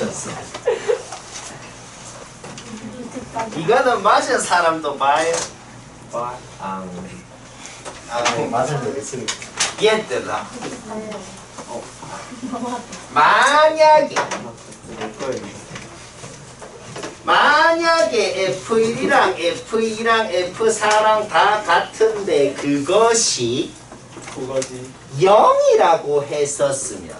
미쳤어. 이거는 맞은 사람도 봐요. 맞은 되겠습니다. 얘들아. 만약에 F1이랑 F2랑 F4랑 다 같은데 그것이 0이라고 했었으면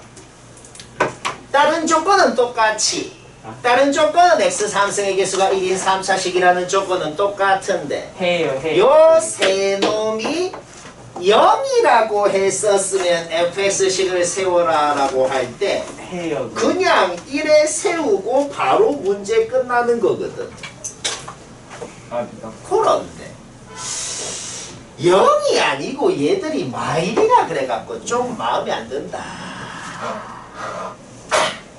다른 조건은 똑같이 다른 조건은 X3승의 개수가 1인 3차식이라는 조건은 똑같은데 해요. 요 세 놈이 0이라고 했었으면 fx식을 세워라 라고 할 때 해요. 그냥 1에 세우고 바로 문제 끝나는 거거든. 그런데 0이 아니고 얘들이 마일이라 그래갖고 좀 마음에 안 든다.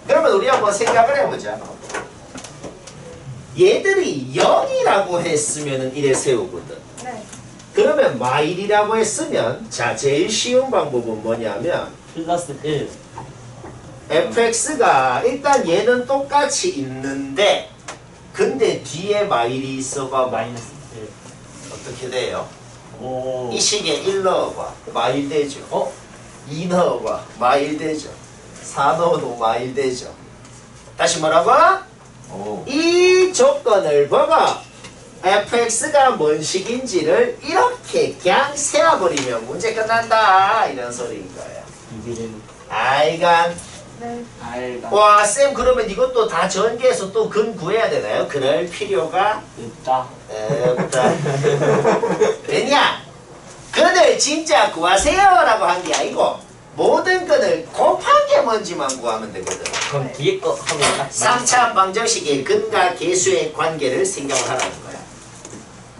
그러면 우리 한번 생각을 해보자. 얘들이 0이라고 했으면 1에 세우거든. 네. 그러면 마일이라고 했으면 자 제일 쉬운 방법은 뭐냐면 플러스 1. fx가 일단 얘는 똑같이 있는데 근데 뒤에 마일이 있어봐. 마이너스 1. 어떻게 돼요? 오. 이 식에 1 넣어봐. 마일 되죠. 2 넣어봐. 마일 되죠. 4 넣어도 마일 되죠. 다시 뭐라고? 이 조건을 보고 fx가 뭔 식인지를 이렇게 그냥 세워버리면 문제 끝난다 이런 소리인 거야. 알간? 네. 와 쌤 그러면 이것도 다 전개해서 또 근 구해야 되나요? 그럴 필요가 없다. 없다. 왜냐? 근을 진짜 구하세요 라고 한 게 아니고 모든 근을 곱한 게 뭔지만 구하면 되거든. 그럼 뒤에 거 하면 딱 3차 방정식의 근과 개수의 관계를 생각을 하라는 거야.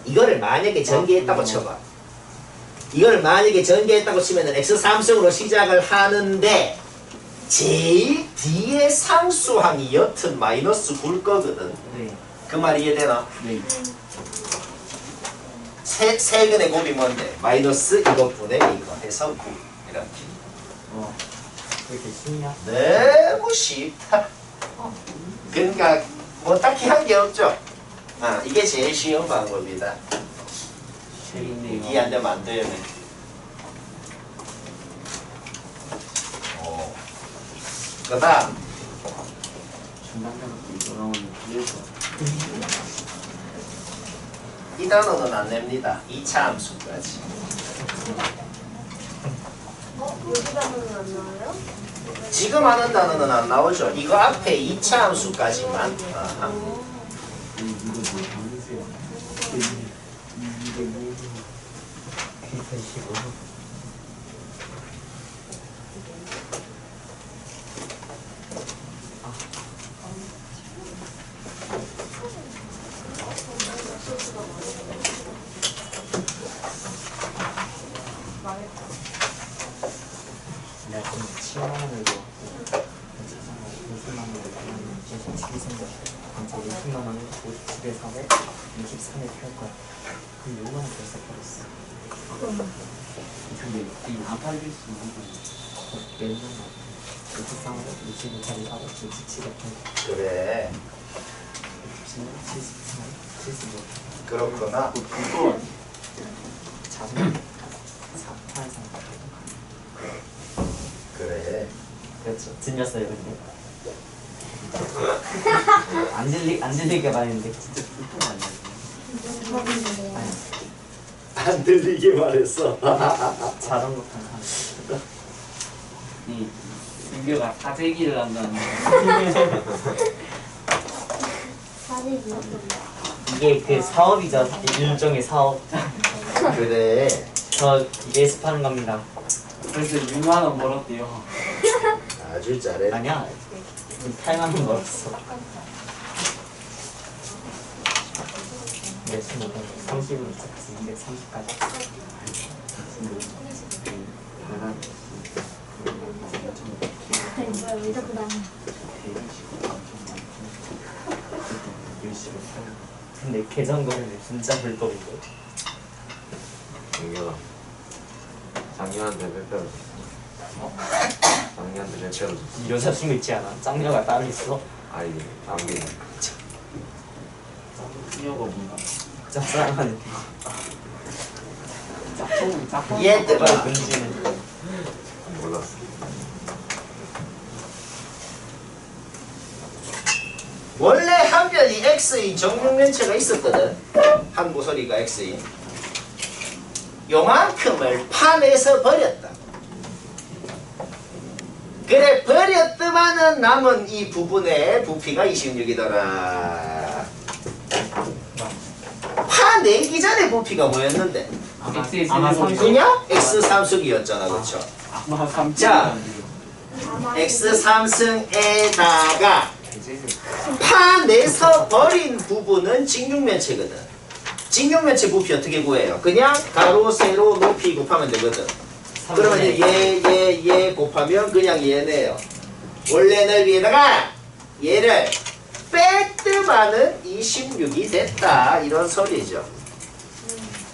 이거를 만약에 전개했다고 쳐봐. 이거를 만약에 전개했다고 치면은 x3승으로 시작을 하는데 제일 뒤에 상수항이 여튼 마이너스 9일 거거든. 네. 그 말 이해되나? 네. 세 근의 곱이 뭔데? 마이너스 이것분의 이거 해서 9 이렇게. 그렇게 쉽냐? 너무 쉽다. 그러니까 뭐 딱히 한 게 없죠. 이게 제일 쉬운 방법이다. 재밌네요. 이해 안 되면 안 돼요. 그 다음 중간에서 돌아오는 뒤에서 이 단어는 안 냅니다. 2차 함수까지. 여기 단어는 안 나와요? 지금 하는 단어는 안 나오죠. 이거 앞에 2차 함수까지만. 내가 지금 7만 원을 줘. 50만 원을 받으면 계속 치기 생겨. 이제 50만 원을 50에 4에 63에 팔 거야. 그럼 6만 원 벌써 벌었어. 근데 이안 팔릴 수 있는 건 매년 63에 65짜리 사고 67에 팔고 그래. 73, 75. 그렇구나. 그거 자동 4, 8, 3. 그래. 그렇죠. 들렸어요, 근데. 안 들리게 말했는데 진짜 불통 아니야. 아니, 안 들리게 말했어. 자전거 탄 사람. 이 준규가 사재기를 한다는. 이게 그 사업이죠. 일종의 사업. 그래. 저 예습하는 겁니다. 그래서 6만 원 벌었대요. 아주 잘해. 아니야. 8만 원 벌었어. 몇 시간? 30분 있었지. 230까지. 뭐야 왜 자꾸 나와? 근데 계산거리는 진짜 불법인데. 정연아 장녀한테 몇 배로 줬어? 장녀한테 몇 배로 줬어? 여자친구 있지 않아? 짱녀가 따로 있어. 아니 남긴 이어가 뭔가 짭짤하네. 짭짤. 얘들아. 문제는 몰랐어. 원래 한 변이 x인 정육면체가 있었거든. 한 모서리가 x인. 요만큼을 파내서 버렸다. 그래 버렸더만은 남은 이 부분의 부피가 26이더라. 파내기 전에 부피가 뭐였는데? 아마 그냥 x 3승이었잖아, 그렇죠? 아마 3. 자, x 3승에다가 파내서 버린 부분은 직육면체거든. 직육면체 부피 어떻게 구해요? 그냥 가로, 세로, 높이 곱하면 되거든. 그러면 얘 곱하면 그냥 얘네요. 원래 넓이에다가 얘를 뺐더만은 26이 됐다. 이런 소리죠.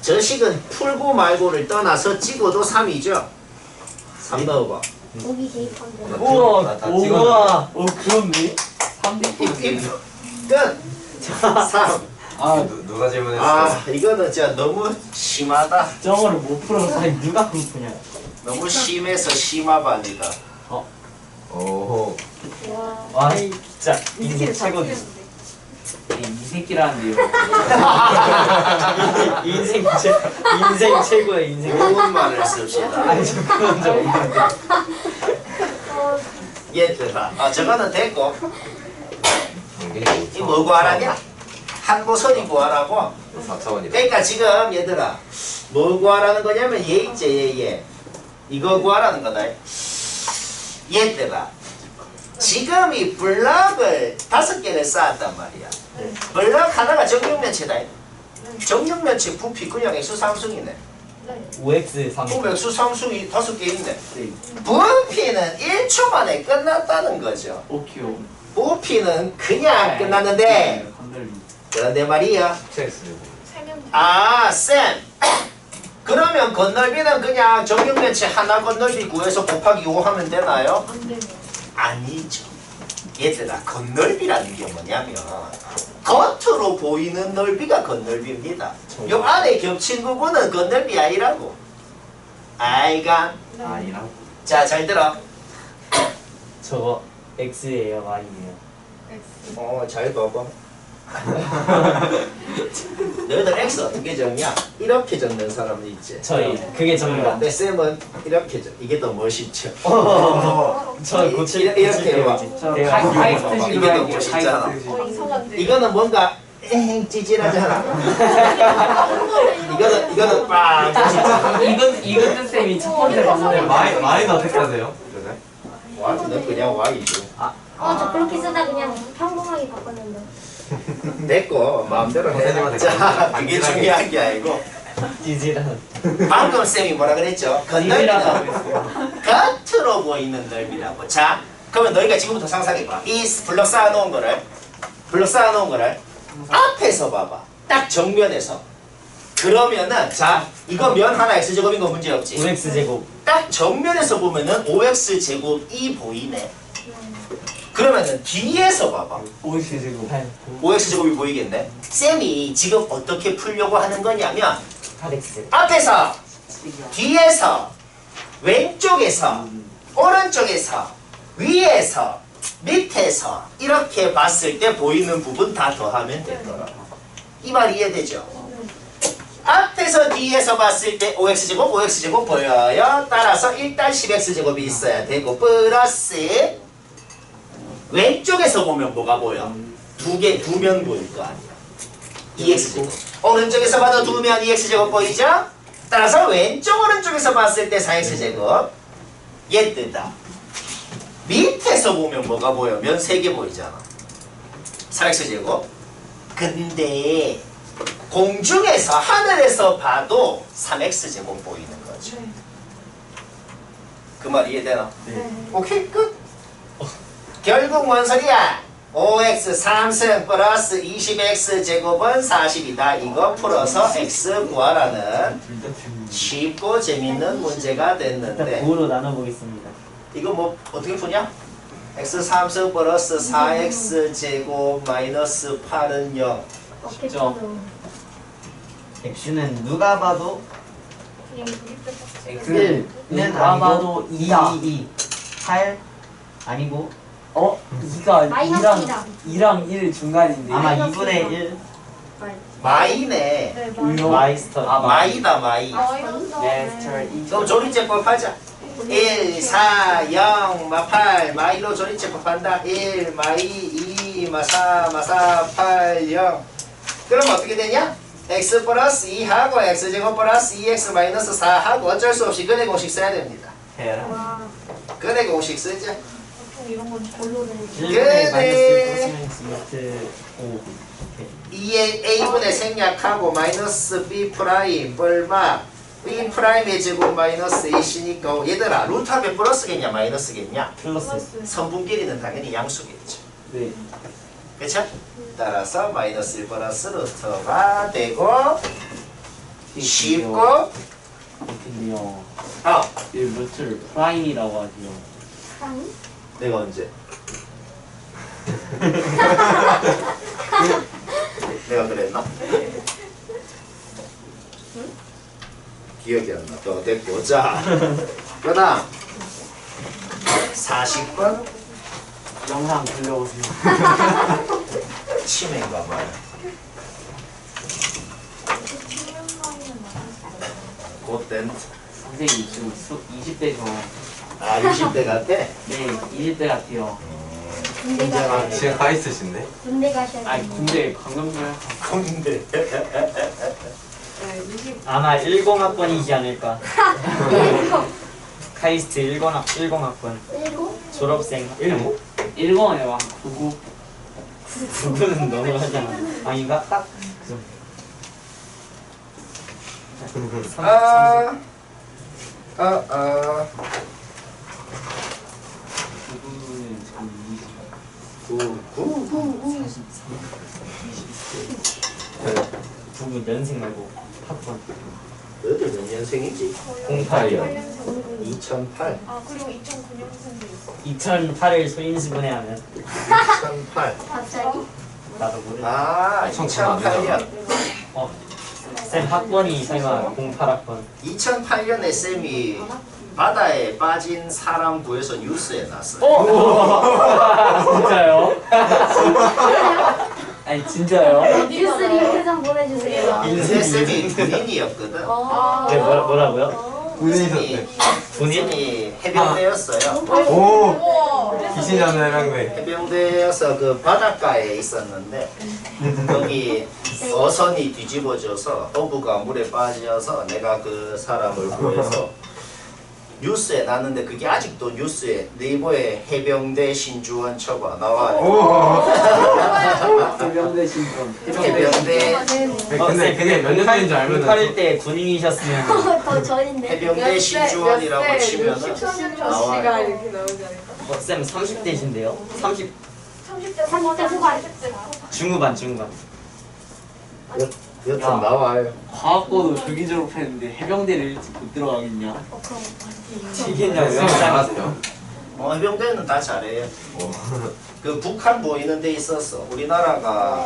저 식은 풀고 말고를 떠나서 찍어도 3이죠. 3 넣어봐. 여기 대입한 거. 우와, 다 우와, 오 그렇네. 3D. 끝. 3. 누가 질문했어? 아, 이거는 진짜 너무 심하다. 정어를 못 풀어서 아니 누가 푸냐? 너무 심해서 심화반이다. 오. 와, 진짜 인생 최고지. 이 새끼라는데요. 인생 최고의 인생. 좋은 말을 씁시다. 아니 저 그건 좀 없는데. 얘들아, 저거는 됐고. 이게 이 뭐 구하라냐? 한 모서리 구하라고. 4차원이다. 그러니까 지금 얘들아, 뭐 구하라는 거냐면 얘 있지, 얘. 이거 구하라는 거다. 얘들아, 지금 이 블럭을 5개를 쌓았단 말이야. 블럭 하나가 정육면체다. 정육면체 부피 그냥 X3승이네. 5x 3. 그럼 X3승이 5개 있네. 부피는 1초 만에 끝났다는 거죠. 오키오. 부피는 그냥 끝났는데, 그런데 말이야. 아, 쌤. 그러면 건널비는 그냥 정육면체 하나 건널비 구해서 곱하기 5 하면 되나요? 안 되네. 아니죠. 얘들아, 건널비라는 게 뭐냐면 겉으로 보이는 넓이가 건널비입니다. 요 안에 겹친 부분은 건널비 아니라고. 아이가. 아니라고. 자, 잘 들어. 저거 x예요, y예요. 잘 봐봐. 너희들 x 어떻게 적냐? 이렇게 적는 사람도 있지. 저희 그게 접니다. 근데 쌤은 이렇게 적. 이게 더 멋있죠. 저 고칠 이렇게 해봐. 이게 더 멋있잖아. 이거는 뭔가 찌질하잖아. 이거는 빵 멋있잖아. 이건 쌤이 첫 번째 봤는데 마이는 어떻게 하세요? Y는 그냥 Y죠. 저 그렇게 쓰다 그냥 평범하게 바꿨는데. 됐고 마음대로 해. 자, 그게 중요한 게 아니고 찌질한. 방금 쌤이 뭐라 그랬죠? 건널비는 겉으로 보이는 넓이라고. 자, 그러면 너희가 지금부터 상상해봐. 이 블럭 쌓아놓은 거를 앞에서 봐봐. 딱 정면에서. 그러면은 자, 이거 면 하나 x제곱인 거 문제없지? 5x 제곱. 딱 정면에서 보면은 5x제곱이 보이네. 그러면은 뒤에서 봐봐. 5x 제곱. 5x제곱이 보이겠네. 쌤이 지금 어떻게 풀려고 하는 거냐면 8x. 앞에서, 뒤에서, 왼쪽에서, 오른쪽에서, 위에서, 밑에서 이렇게 봤을 때 보이는 부분 다 더하면 되더라. 이 말 이해되죠? 앞에서 뒤에서 봤을 때 5x제곱, 5x제곱 보여요. 따라서 일단 10x제곱이 있어야 되고 플러스 왼쪽에서 보면 뭐가 보여? 두 면 보일 거 아니야. 2x제곱. 오른쪽에서 봐도 2면 2x제곱 보이죠? 따라서 왼쪽 오른쪽에서 봤을 때 4x제곱. 얘 뜨다. 밑에서 보면 뭐가 보여? 면 3개 보이잖아. 4x제곱. 근데 공중에서 하늘에서 봐도 3x제곱 보이는 거죠. 그 말 이해되나? 네. 오케이 끝. 결국 뭔 소리야? 5x 3승 플러스 20x 제곱은 40이다. 이거 풀어서 x 구하라는 쉽고 재밌는 문제가 일단 됐는데 9로 나눠보겠습니다. 이거 뭐 어떻게 푸냐? x 3승 플러스 4x 제곱 마이너스 8은 0. 없겠죠. x는 누가 봐도 X는 1는 누가 아니고 봐도 2다. 2, 8 아니고 2가 마이너스 2랑 2랑 1 중간인데. 아마 마이너스 2분의 1 마이네. 네, 의로? 마이스터 마이다 마이. 마스터 2. 그럼 조리제법 하자. 1, 4, 0, 8 마이로 조리제법 한다. 1, 마이, 2, 4, 8, 0. 그럼 어떻게 되냐? x 플러스 2하고 x제곱 플러스 2x 마이너스 4하고 어쩔 수 없이 근의 공식 써야 됩니다. 해라. 근의 공식 쓰자. 이런 건 골로는 1분의 그래. 마이너스 플러스 5 2의 a분의 생략하고 마이너스 b 프라임 뻘마 b 프라임의 제곱 마이너스 ac니까 얘들아 루트 앞에 플러스겠냐 마이너스겠냐? 플러스 선분끼리는 당연히 양수겠죠. 네. 그쵸? 따라서 마이너스 1 플러스 루트가 되고 쉽고 근데요. 어 이 루트를 프라임이라고 하지요. 상이? 내가 언제? 내가 그랬나? 기억이 안 나. 또 됐고 자 그다음 40번 영상 돌려보세요. 치매인가 봐요. 곧된 선생님 지금 20대죠. 아 60대 같아? 네, 20대 같아요. 군대 아, 가셔야 지금 가 있으신데? 군대 가셔야 아니 군대 방금 전에 근데 아마 10학번이지 않을까. 카이스트 10학번 1고? 졸업생 1모? 1번에 와 99. 9는 너무 하잖아. 아닌가? 딱 아 99는 지금 9 연생 말고 학번 너희들 몇 년생이지? 08이요. 2008 아 그리고 2009년생도 있어. 2008을 소인수분해하면 2008 갑자기? 나도 모르겠어. 아 2008년 쌤 학번이 설마 08학번 2008년에 쌤이 바다에 빠진 사람 구해서 뉴스에 났어요. 진짜요? 아니 진짜요? 뉴스 링크 좀 보내주세요. 근데 쌤이 군인이었거든. 네 뭐라고요? 쌤이 군인이 해병대였어요. 오! 귀신 잡는 해병대. 해병대여서 그 바닷가에 있었는데 여기 어선이 뒤집어져서 어부가 물에 빠져서 내가 그 사람을 구해서 뉴스에 났는데 그게 아직도 뉴스에 네이버에 해병대 신주원 쳐봐 나와요. 해병대 신분. 해병대 근데 그게 몇 년도인지 알면은 08일 때 군인이셨으면 더 전인데. 해병대 신주원이라고 치면은 나와요. 이렇게 나오지 않을까? 쌤 30대신데요? 30 30대 후반. 중후반 여튼 나와요. 과학고도 조기 졸업했는데 해병대를 일찍 못 들어가겠냐? 튀기냐고요? 쌤 알았어요? 해병대는 다 잘해요. 오. 그 북한 보이는 데 있었어. 우리나라가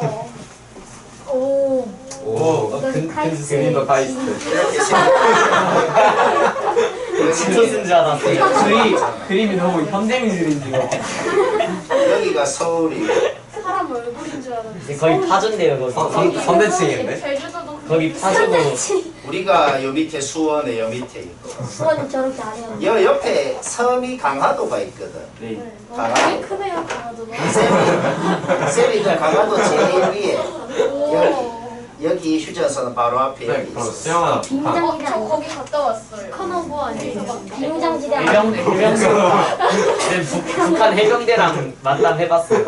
오. 오. 그림도 카이스트. 이렇게 생각. 진짜 쓴줄 알았어요. 그림이 너무 현대미술인데요. 여기가 서울이 사람 얼굴인 줄 알았는데. 이제 거의 파전돼요 거기. 선대칭인데? 제주도도 거기 파주고 우리가 요 밑에 수원에 요 밑에 있고 수원이 저렇게 안 해요. 여 옆에 섬이 강화도가 있거든. 네. 강화도. 크네요 강화도가. 쌤이 그 강화도 제일 위에 오. 여기 휴전선은 바로 앞에 네, 여기 그럼 있어. 수영하다. 비무장지대 저 아니야? 거기 갔다 왔어요. 커먼보 아니에요? 비무장지대 해병대 아니야? 북한 해병대랑 만남해봤어요.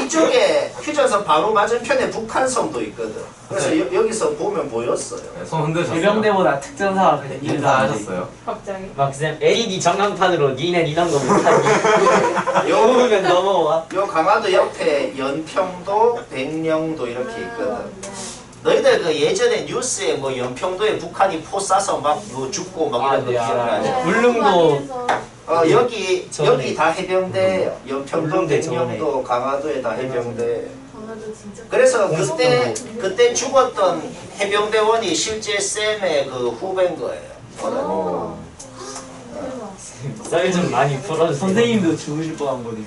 이쪽에 휴전선 바로 맞은편에 북한섬도 있거든. 그래서 네. 여기서 보면 보였어요. 네, 손 흔드셨어요? 해병대보다 특전사가 그냥 인사 일을 안 해. 하셨어요? 갑자기. 막쌤 LED 전광판으로 니네 이런 거 못하니. 영으면 넘어와. 요 강화도 옆에 연평도, 백령도 이렇게 있거든. 너희들 그 예전에 뉴스에 뭐 연평도에 북한이 포 쏴서 막뭐 죽고 막 이런 거 네, 기억나지? 알아요. 울릉도 여기 저번에 다 해병대예요. 연평도, 울릉대 백령도, 강화도에 다 해병대. 강아도 진짜. 그래서 그때 죽었던 해병대원이 실제 쌤의 그 후배인 거예요. 썰 좀 많이 풀어주세요. 선생님도 죽으실 뻔한 거네요.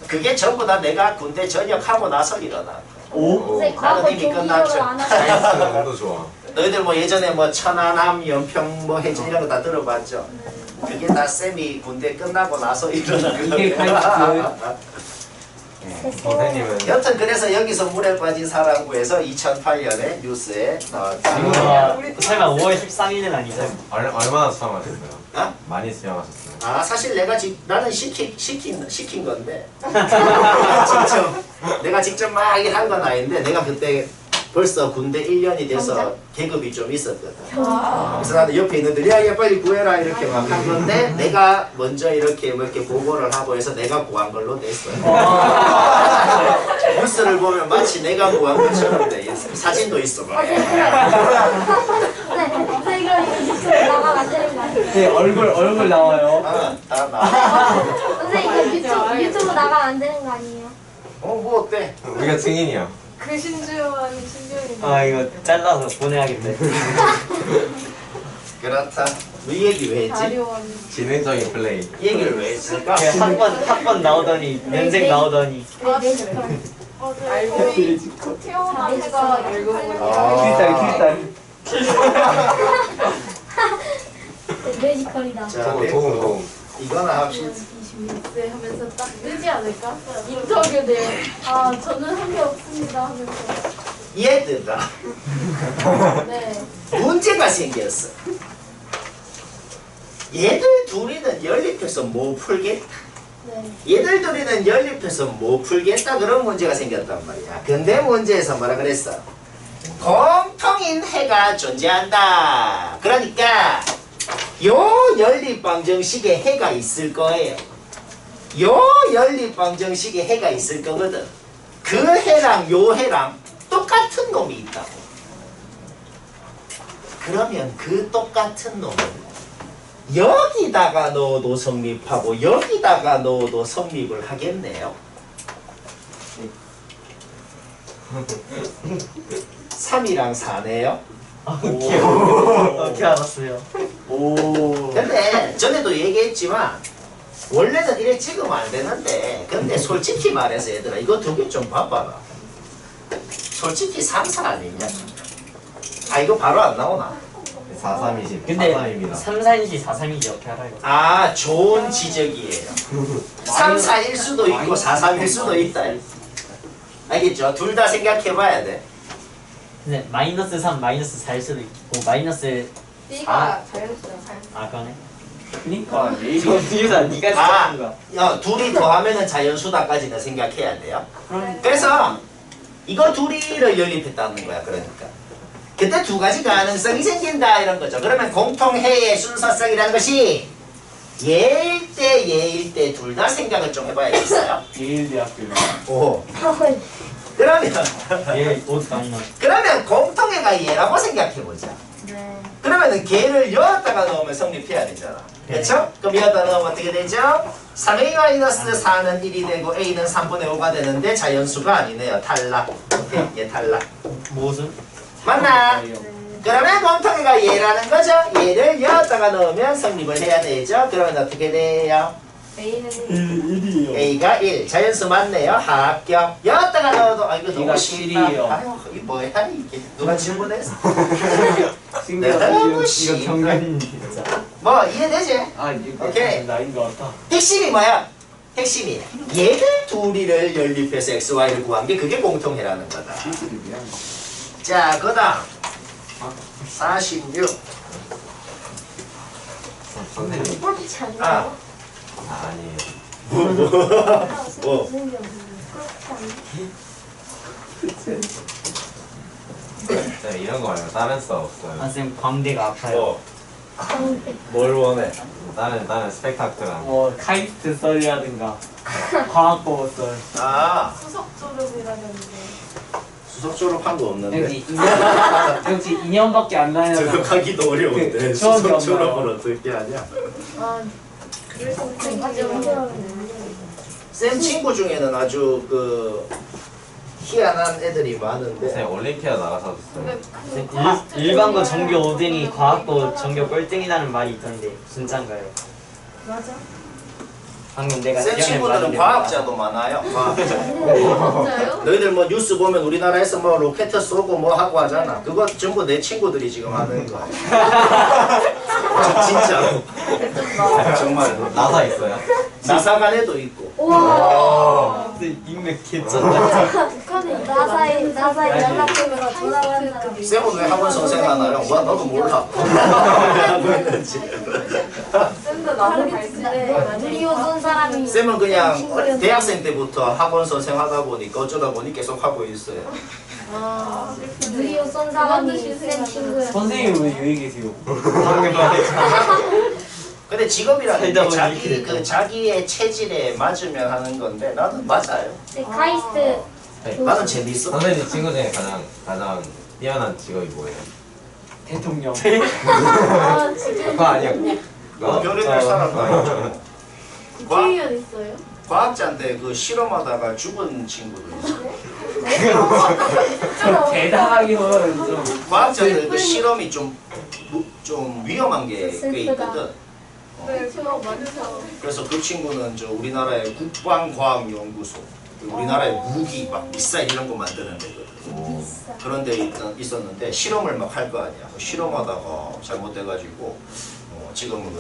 그게 전부 다 내가 군대 전역하고 나서 일어나. 오? 선생님 나는 과거 이미 조기를 끝났죠. 안 사이언스 하셨어요. 너무 좋아. 너희들 뭐 예전에 뭐 천안함, 연평, 뭐 해전 이런 거 다 들어봤죠? 그게 다 쌤이 군대 끝나고 나서 일어난 이게 거예요. 선생님은 여튼 그래서 여기서 물에 빠진 사랑구에서 2008년에 뉴스에 나왔죠. 설마 5월 13일은 아니죠? 얼마나 수영하셨어요? 어? 많이 수영하셨어요? 사실 나는 시킨 건데 내가 직접 막 일한 건 아닌데 내가 그때 벌써 군대 1년이 돼서 경장? 계급이 좀 있었거든. 그래서 나는 옆에 있는데 야야 빨리 구해라 이렇게 막 한 건데 내가 먼저 이렇게 뭐 이렇게 보고를 하고 해서 내가 구한 걸로 됐어요. 뉴스를 보면 마치 내가 구한 것처럼 돼 있어. 사진도 있어. 막. 선생님 이거 유튜브 나가면 안 되는 거 아니에요? 네, 얼굴 나와요. 다 나. 선생님 이거 유튜브 나가면 안 되는 거 아니에요? 뭐 어때? 우리가 증인이야. 그 신주한 신주인데. 아 이거 잘라서 보내야겠네. 그렇다. 이 얘기 왜 했지? 다리원. 지능적인 플레이. 이 얘기를 왜 했을까? 학번 나오더니 면생 나오더니 뮤지컬. 거의 태어난 해가 킬딸. 뮤지컬이다. 자, 도움. 이거나 합시다. 26세 하면서 딱 뜨지 않을까? 인터뷰 내용. 저는 한 게 없습니다 하면서. 얘들아, 네. 문제가 생겼어. 얘들 둘이는 연립해서 못 풀겠다. 네. 얘들 둘이는 연립해서 못 풀겠다. 그런 문제가 생겼단 말이야. 근데 문제에서 뭐라 그랬어? 공통인 해가 존재한다. 그러니까 요 연립방정식에 해가 있을 거예요. 요 연립방정식에 해가 있을 거거든. 그 해랑 요 해랑 똑같은 놈이 있다고. 그러면 그 똑같은 놈을 여기다가 넣어도 성립하고 여기다가 넣어도 성립을 하겠네요. 3이랑 4네요. 어떻게 알았어요? 오. 근데 전에도 얘기했지만 원래는 이래 찍으면 안 되는데 근데 솔직히 말해서 얘들아 이거 두 개 좀 봐봐라. 솔직히 3, 4 아니냐? 이거 바로 안 나오나? 4320. 근데 43입니다. 3, 4인지 4, 3인지 어떻게 알아요? 좋은 지적이에요. 3, 4일 수도 있고 4, 3일 수도 있다. 알겠죠? 둘 다 생각해봐야 돼. 근데 마이너스 3, 마이너스 4일 수도 있고 마이너스 B가 자연수야. 그러네. 그니까 이거 뒤에서 네가 아, 찍은 거. 둘이 더하면은 자연수다까지는 생각해야 돼요. 그래서 이거 둘이를 연립했다는 거야. 그러니까 그때 두 가지 가능성이 생긴다 이런 거죠. 그러면 공통해의 순서성이라는 것이 얘일 때 둘 다 생각을 좀 해봐야겠어요. 예일대학교. 오. 그러면 얘옷 마이너스. 그러면 공통해가 얘라고 생각해보자. 네. 그러면은 걔를 여기다가 넣으면 성립해야 되잖아. 그렇죠? 그럼 여기다 넣으면 어떻게 되죠? 3a-4는 1이 되고 a는 3분의 5가 되는데 자연수가 아니네요. 탈락. 얘 탈락. 무슨? 맞나? 그러면 공통해가 얘라는 거죠. 얘를 여기다가 넣으면 성립을 해야 되죠. 그러면 어떻게 돼요? A는 1이에요. a가 1. 자연수 맞네요. 합격. 여기다가 넣어도 이거 너무 B가 쉽다. 7이에요. 아유 이 뭐야 이게 누가 질문했어? 신기하다. 너무 이거 경련이 진짜. 뭐 이해되지? 이거 오케이. 나인 것 같아. 핵심이 뭐야? 핵심이 얘들 둘이를 연립해서 xy를 구한 게 그게 공통해라는 거다. 자, 그 다음 46. 선생님. 그렇지 아. 않나요? 아니에요. 뭐? 무슨 게 없는데. 그렇지 네, 이런 거 말고 다른 수 없어요. 선생님 광대가 아파요. 뭘 원해? 다른 스펙타클한. 뭐 카이스트 썰이라든가 화학보호 썰. 수석 졸업이라는데. 수석 졸업한 거 없는데. 역시 2년밖에 안 다녀서 저거 하기도 어려운데 그 추억이 수석 없나요? 졸업을 어떻게 하냐? 쌤 친구 중에는 아주 그 희한한 애들이 많은데 선생님 올림피아 나가서 줬어요. 일반고 전교 5등이 과학고 전교 꼴등이라는 말이 있던데 진짠가요? 맞아. 방금 내가 쌤 지어낸 친구들은 말인데 과학자도 많아요. 과학자. 진짜요? 너희들 뭐 뉴스 보면 우리나라에서 뭐 로켓 쏘고 뭐 하고 하잖아. 그거 전부 내 친구들이 지금 하는 거야. 진짜로. 정말. 나사 있어요? 나사관에도 있고. 우와. 인맥 개쩐다. 나사에 연락되면서 전화가 한 사람. 쌤은 왜 학원 선생 하나요? 와 나도 몰라. 하고 있는지. 쌤도 나도 갈때 누리호 쏜 사람이. 쌤은 그냥 친구였는데. 대학생 때부터 학원 선생 하다 보니까 어쩌다 보니 계속 하고 있어요. 누리호 쏜 사람이 쌤 친구였어. 선생님 왜 여기 계세요? 근데 직업이라는 살다 게 보니 자기 이렇게 그 자기의 체질에 맞으면 하는 건데 나는 맞아요. 네, 카이스트. 나는 재밌어. 선생님 친구 중에 가장 뛰어난 직업이 뭐예요? 대통령. 아 진짜 그거 아니야. 별의별 사람도 아니죠. 국회의원 있어요? 과학자인데 그 실험하다가 죽은 친구도 있어요. 대단하기는 좀. 과학자들 그 실험이 좀 위험한 게 꽤 슬프다. 있거든. 네 그거 많죠. 그래서 그 친구는 저 우리나라의 국방과학연구소, 우리나라의 무기 막 미사일 이런 거 만드는 데거든. 그런 데 있었는데 실험을 막 할 거 아니야. 실험하다가 잘못돼가지고 지금은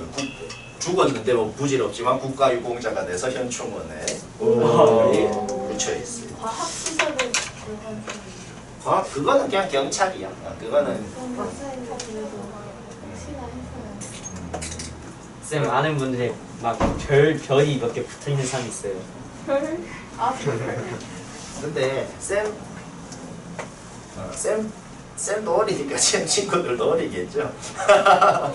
죽었는데 뭐 부질없지만 국가유공자가 돼서 현충원에 묻혀 있어요. 과학 시설에 들어간 과학 그거는 그냥 경찰이야. 그거는 쌤 아는 분들이 막 별이 몇 개 붙어 있는 사람 있어요. 근데 쌤도 어리니까 쌤 친구들도 어리겠죠.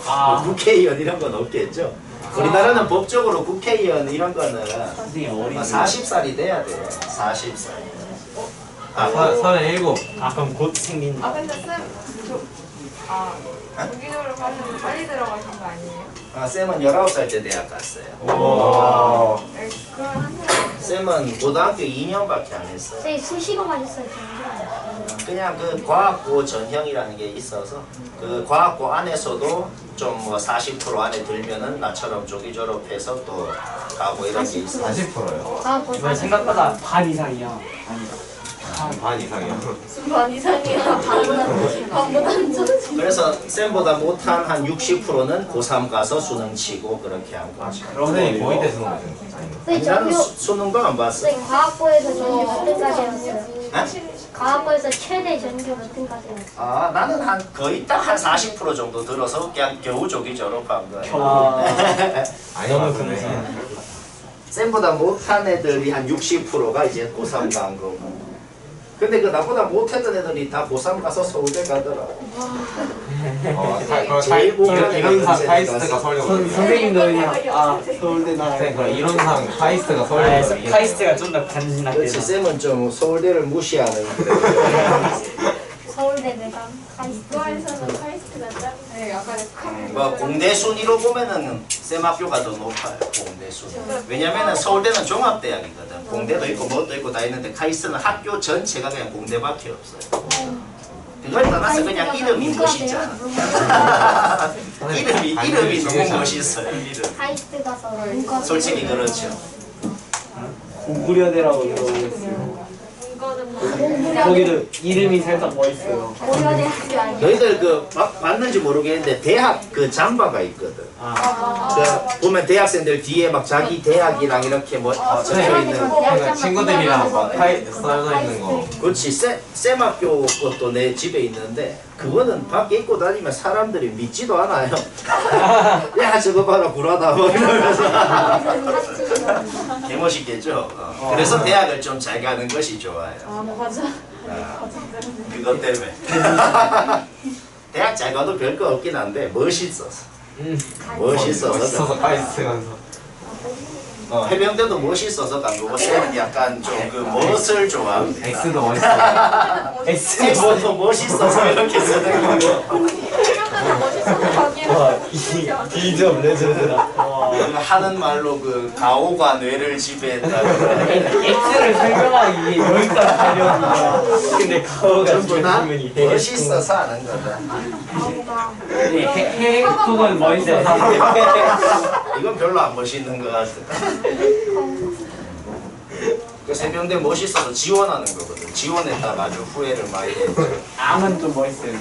뭐 국회의원 이런 건 없겠죠. 우리나라는 법적으로 국회의원 이런 거는 선생님 어린. 40살이 돼야 돼. 40살. 아, 37. 아 그럼 곧 생긴. 아 근데 정기적으로 가시면 빨리 들어가신 거 아니에요? 쌤은 19살 때 대학 갔어요. 오. 네, 그럼 한 살. 쌤은 고등학교 2년밖에 안 했어요. 쌤 수시로만 했어요. 그냥 그 과학고 전형이라는 게 있어서 그 과학고 안에서도 좀 뭐 40% 안에 들면은 나처럼 조기 졸업해서 또 가고 이런 게 있어요. 40%요? 아, 거의 이번 생각보다 반 이상이야. 반 이상이요. 반 이상이야. 반보다는 좀. 그래서 쌤보다 못한 한 60%는 고3 가서 수능 치고 그렇게 한 거죠. 선생님 고2 때 수능 보신 거 아닌가? 쌤 나는 전교 수능도 안 봤어. 쌤 과학고에서 전교 몇 등까지 했어요? 어? 과학고에서 최대 전교 몇 등까지 했어요? 아 나는 한 거의 딱 한 40% 정도 들어서 그냥 겨우 조기 졸업한 거예요. 아, 아니 너무 맞네. 금세. 쌤보다 못한 애들이 한 60%가 이제 고3 간 거고. 근데 그 나보다 못했던 애들이 다 고3 가서 서울대 가더라고. 제일 못한 이론상 애들은 카이스트가 서울대 선생님도 그냥 서울대 나가. 선생님 그럼 이론상 카이스트가 서울대 카이스트가 좀 더 간지나게. 그렇지 쌤은 좀 서울대를 무시하는 그래. 서울대 매감 카이스트. 국가에서는 카이스트가 짱. 네, 약간 뭐 공대 순위로 보면은 쌤 학교가 더 높아요. 공대 순위. 왜냐면은 서울대는 종합대학이거든. 공대도 있고 뭐도 있고 다 있는데 카이스트는 학교 전체가 그냥 공대밖에 없어요. 그걸 떠나서 그냥 이름이 멋있잖아. 이름이 너무 멋있어요. 이름. 카이스트 가서 문과 솔직히 그렇죠. 고구려대라고 들어보겠어요. 이거는 뭐. 거기도 이름이 살짝 멋있어요. 고려대학교 아니에요? 너희들 그 맞는지 모르겠는데 대학 그 잠바가 있거든. 그 보면 대학생들 뒤에 막 자기 대학이랑 이렇게 뭐 적혀 있는. 그러니까 친구들이랑 막 써져 있는 거. 그렇지. 쌤 학교 것도 내 집에 있는데 그거는 밖에 입고 다니면 사람들이 믿지도 않아요. 야 저거 봐라 구라다 뭐 이러면서. 개멋있겠죠. 그래서 대학을 좀 잘 가는 것이 좋아요. 아 맞아. 그것 때문에. 대학 잘 가도 별거 없긴 한데 멋있어서. 멋있어서. 멋있어서 카이스트 가서. 해병대도 멋있어서 간 거고 쌤은 약간 좀 그 멋을 좋아합니다. X도 멋있어. X도 멋있어서 이렇게 쓰는 거고. 생각보다 멋있어서 가기에는. 비주얼 레전드다. 하는 말로 그 가오가 뇌를 지배했다. X를 설명하기 위해 여기까지 하려고. 근데 가오가 전부 다 질문이 되게 멋있어서 하는 거다. 해독은 멋있어서. 이건 별로 안 멋있는 것 같아. 그 세병대 멋있어서 지원하는 거거든. 지원했다 아주 후회를 많이 했죠. 앙은 좀 멋있어요.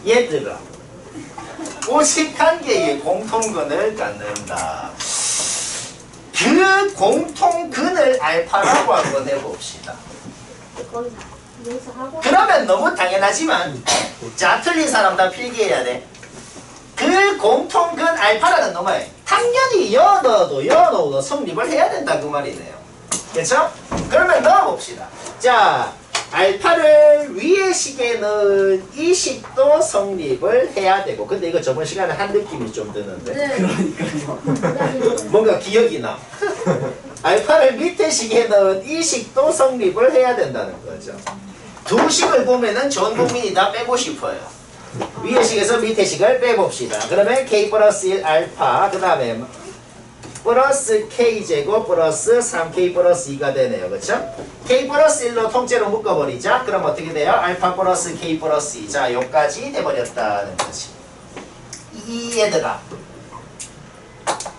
얘들아, 51개의 공통근을 갖는다. 그 공통근을 알파라고 한번 해봅시다. 거기서 여기서 하고 그러면 너무 당연하지만 자, 틀린 사람 다 필기해야 돼. 그 공통근 알파라는 놈을 당연히 연어도 연어도 성립을 해야 된다 그 말이네요. 그렇죠? 그러면 넣어봅시다. 자, 알파를 위의 식에 넣은 이 식도 성립을 해야 되고, 근데 이거 저번 시간에 한 느낌이 좀 드는데 뭔가 기억이 나. 알파를 밑에 식에 넣은 이 식도 성립을 해야 된다는 거죠. 두 식을 보면은 전 국민이 다 빼고 싶어요. 위의 식에서 밑에 식을 빼봅시다. 그러면 k 플러스 1 알파, 그 다음에 플러스 k제곱 플러스 3k 플러스 2가 되네요. 그쵸? k 플러스 1로 통째로 묶어버리자. 그럼 어떻게 돼요? 알파 플러스 k 플러스 2. 자, 여기까지 돼버렸다는 거지. 이 얘들아,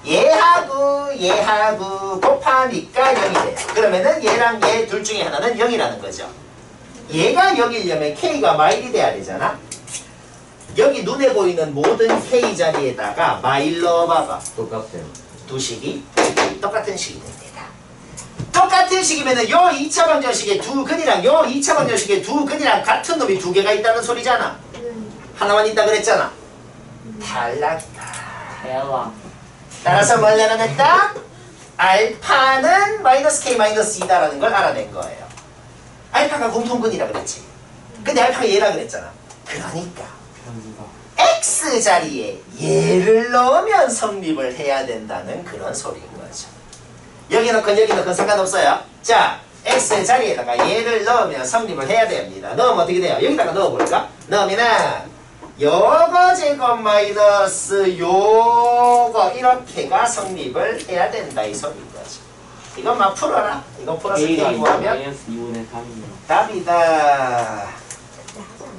얘하고 곱하니까 0이 돼요. 그러면은 얘랑 얘 둘 중에 하나는 0이라는 거죠. 얘가 0이려면 k가 마일이 돼야 되잖아. 여기 눈에 보이는 모든 k 자리에다가 마일 넣어봐봐. 똑같아요. 두 식이 똑같은 식이 됩니다. 똑같은 식이면은 요 2차 방정식의 두 근이랑 요 2차 방정식의 두 근이랑 같은 놈이 두 개가 있다는 소리잖아. 하나만 있다 그랬잖아. 탈락이다. 대박. 따라서 뭘 나타냈다? 알파는 마이너스 k 마이너스 2다라는 걸 알아낸 거예요. 알파가 공통근이라 그랬지. 근데 알파가 얘라 그랬잖아. 그러니까 x 자리에 얘를 넣으면 성립을 해야 된다는 그런 소리인 거죠. 여기 넣건 여기 넣건 상관없어요. 자, x 자리에다가 얘를 넣으면 성립을 해야 됩니다. 넣으면 어떻게 돼요? 여기다가 넣어볼까? 넣으면은 요거 제곱 마이너스 요거 이렇게가 성립을 해야 된다 이 소리인 거죠. 이건 막 풀어라. 이거 풀어서 k 구하면 마이너스 2분의 3이요. 답이다.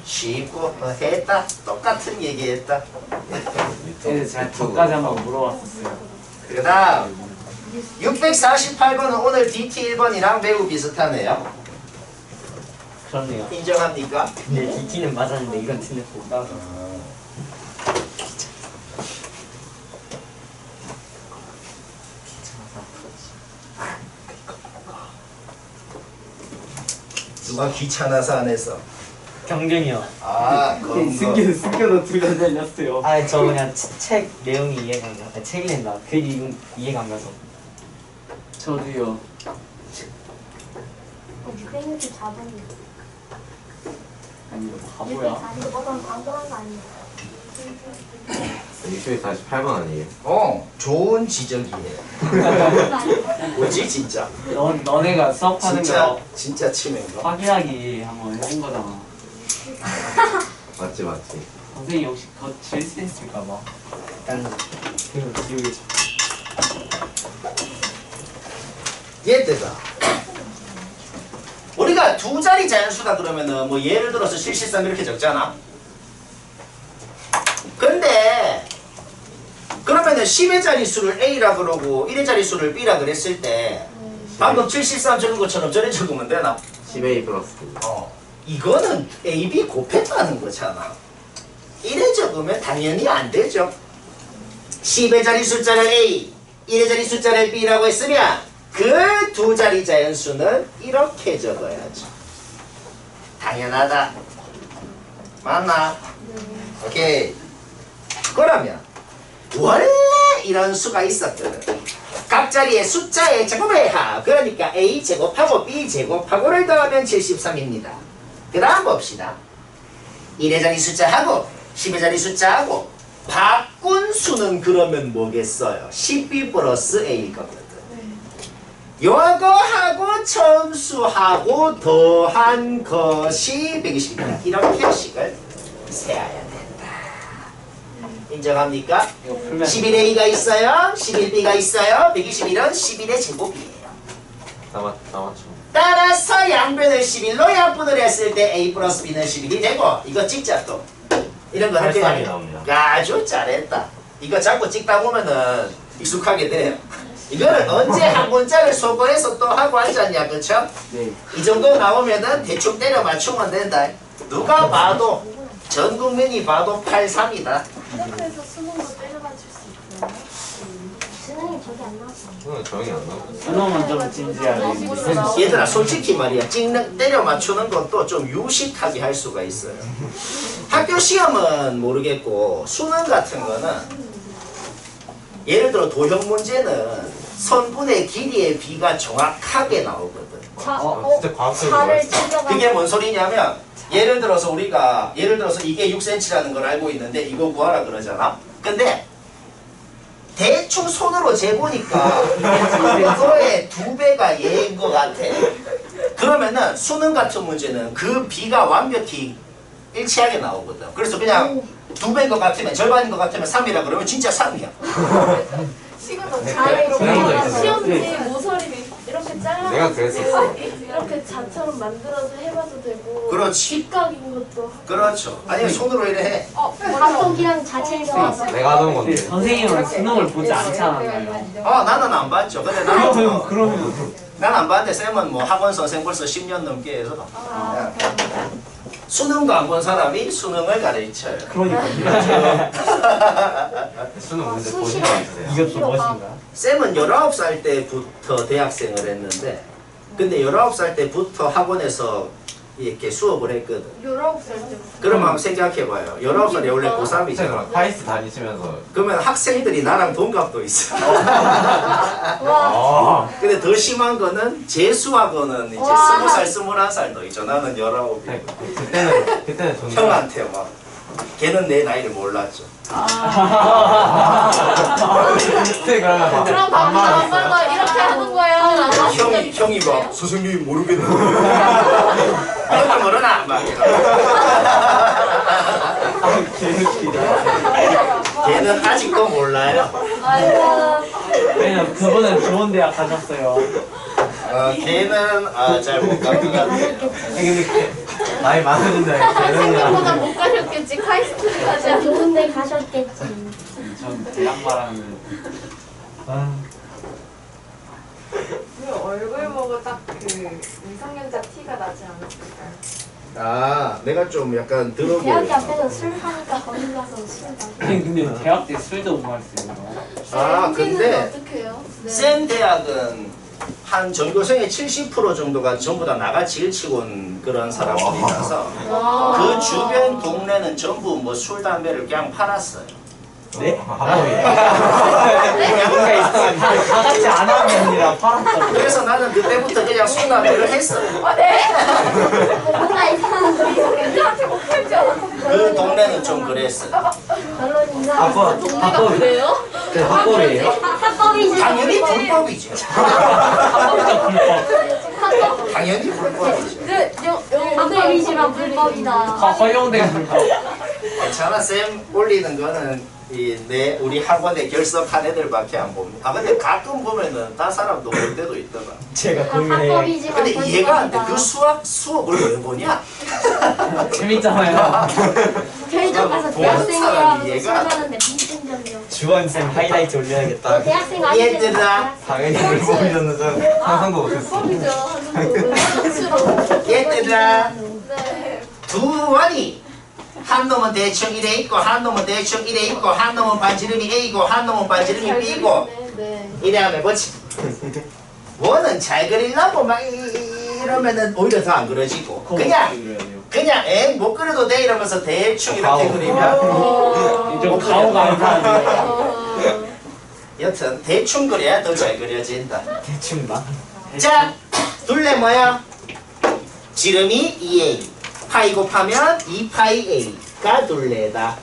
쉽고 했다. 똑같은 얘기했다. 그래서 제가 저까지 한번 물어봤었어요. 그 다음 648번은 오늘 DT 1번이랑 매우 비슷하네요. 그렇네요. 인정합니까? 근데 DT는 맞았는데 이건 틀렸고. 누가 귀찮아서 안 했어? 경쟁이요. 아, 그런 거. 숨겨도 둘 다 달렸어요. 아, 저 그냥 책 내용이 이해가 안 가. 책이 된다. 그 이해가 안 가서. 저도요. 664번이요. 아니요, 바보야. 645번 광고한 거 아니에요? 648번 아니에요? 좋은 지적이에요. 뭐지 진짜? 너네가 수업하는 거 진짜 치매인가? 확인하기 한번 해본 거잖아. 맞지. 선생님 혹시 그거 질 수 있을까봐. 일단 그 기억이 얘들아, 우리가 두 자리 자연수다 그러면은 뭐 예를 들어서 713 이렇게 적잖아. 근데 그러면은 10의 자릿수를 A라 그러고 1의 자릿수를 B라 그랬을 때 방금 713 적은 것처럼 저래 적으면 되나? 10A 플러스 이거는 A, B 곱했다는 거잖아. 1에 적으면 당연히 안 되죠. 10의 자리 숫자를 A, 1의 자리 숫자를 B라고 했으면 그 두 자리 자연수는 이렇게 적어야죠. 당연하다. 맞나? 오케이. 그러면 원래 이런 수가 있었거든. 각 자리의 숫자의 제곱의 합. 그러니까 A 제곱하고 B 제곱하고를 더하면 73입니다. 그 다음 봅시다. 1의 자리 숫자하고 10의 자리 숫자하고 바꾼 수는 그러면 뭐겠어요? 10B 플러스 A일 거거든. 요거하고 처음 수하고 더한 것이 120입니다. 이렇게 식을 세어야 된다. 인정합니까? 이거 풀면 11a가 있어요. 11b가 있어요. 121은 11의 제곱이에요. 다 맞춰. 따라서 양변을 11로 약분을 했을 때 a 플러스 b는 11이 되고 이거 찍자 또. 이런 거 할 83이 때 나옵니다. 아주 잘했다. 이거 자꾸 찍다 보면은 익숙하게 돼요. 이거는 언제 한 문자를 소거해서 또 하고 앉았냐, 그쵸? 네. 이 정도 나오면은 대충 때려 맞추면 된다. 누가 봐도 전 국민이 봐도 83이다. 이렇게 해서 수능도 때려 맞출 수 있어요. 수능이 저기 안 나왔어. 그건 조용히 안 나오고. 수능은 좀 진지하게. 얘들아 솔직히 말이야 찍는 때려 맞추는 것도 좀 유식하게 할 수가 있어요. 학교 시험은 모르겠고 수능 같은 거는 예를 들어 도형 문제는 선분의 길이의 비가 정확하게 나오거든. 진짜 과학적으로 차를 말했어. 찍어가. 그게 뭔 소리냐면 예를 들어서 이게 6cm라는 걸 알고 있는데 이거 구하라 그러잖아. 근데 대충 손으로 재보니까 이거의 2배가 얘인 것 같아. 그러면은 수능 같은 문제는 그 비가 완벽히 일치하게 나오거든. 그래서 그냥 2배인 것 같으면 절반인 것 같으면 3이라 그러면 진짜 3이야. 시간도 차를 수능도 있어요. 시험지 모서리 이렇게 잘라. 내가 그랬었어. 이렇게 자처럼 만들어서 해봐도 되고. 그렇지. 뒷각인 것도. 하고. 그렇죠. 아니면 손으로 이래 해. 밥속이랑 자체를 넣어서. 내가 하던 건데. 선생님은 수능을 보지 않잖아요. 나는 안 봤죠. 근데 그러면 난 안 봤는데 쌤은 뭐 학원 선생 벌써 10년 넘게 해서 수능도 안 본 사람이 수능을 가르쳐요. 그러니까 수능 문제 보신 수시로. 거 있으세요? 이것도 무엇인가? 쌤은 19살 때부터 대학생을 했는데 근데 19살 때부터 학원에서 이렇게 수업을 했거든. 19살 때부터. 그럼 한번 생각해봐요. 19살이 원래 고3이잖아. 선생님 파이스 다니시면서 그러면 학생들이 나랑 동갑도 있어. 아, 근데 더 심한 거는 재수학원은 이제 20살, 21살도 있죠. 나는 19이. 네, 그때는 존나 형한테 막 걔는 내 나이를 몰랐죠. 그때 그러면 그럼 반말로 이렇게 하는 거예요. 형이 막 선생님이 모르겠는데 너도 모르나? 막 걔는 아직도 몰라요. 왜냐면 그분은 좋은 대학 가셨어요. 걔는 잘 못 갈 것 같아요. 근데 나이 많으신데 생각보다 못 가셨겠지. 카이스트까지 하고. 좋은 데 가셨겠지. 전 대학 말하는. 그 얼굴 보고 딱 그 미성년자 티가 나지 않았을까요? 내가 좀 약간 들어 대학교 보여. 앞에서 술 하니까 거기 가서 술 마시고. 근데 대학 때 술도 못 마셨어요. 근데 어떻게 해요? 네. 쌤 대학은 한 전교생의 70% 정도가 전부 다 나같이 일치고 온 그런 사람들이라서 그 주변 동네는 전부 뭐 술, 담배를 그냥 팔았어요. 네? 밥먹이 뭔가 이상하게 다 같이 안 하는 게 아니라 팔았다고. 그래서 나는 그때부터 그냥 술, 담배를 했어. 뭔가 이상한 우리한테 못 팔지 않았어. 그 동네는 좀 그랬어. 결론 이상. 동네가 그래요? 합법이에요? 합법이지. 당연히 불법이죠. 당연히 불법이죠. 합법이지만 불법이다. 허용된 불법. 괜찮아, 쌤 올리는 거는 우리 학원에 결석한 애들밖에 안 봅니다. 근데 가끔 보면은 딴 사람도 볼 때도 있더라. 제가 합법이지만 근데 이해가 안 돼. 그 불법이다. 수업을 왜 보냐? 재밌잖아요. 편의점 가서 보는 대학생이라고 사람이 술 이해가 안 돼. 가는데 무슨 점이요? 주원쌤 하이라이트 올려야겠다. 너 대학생 아니지? 얘들아. 당연히 불법이었는데 상상도 못했어. 법이죠. 한국도 얘들아, 네. 두 원이 한 놈은 대충 이래 있고 한 놈은 대충 이래 있고 한 놈은 반지름이 A고 한 놈은 반지름이 B고 네. 이래 하면 뭐지? 원은 잘 그리려고 막 이러면은 오히려 더 안 그려지고 그냥 못 그려도 돼 이러면서 대충 이렇게 가오. 그리면 좀 가오가 안 사는데. 여튼 대충 그려야 더 잘 그려진다. 대충 막. 자, 둘레 뭐야? 지름이 2A 파이 곱하면 2파이 A가 둘레다.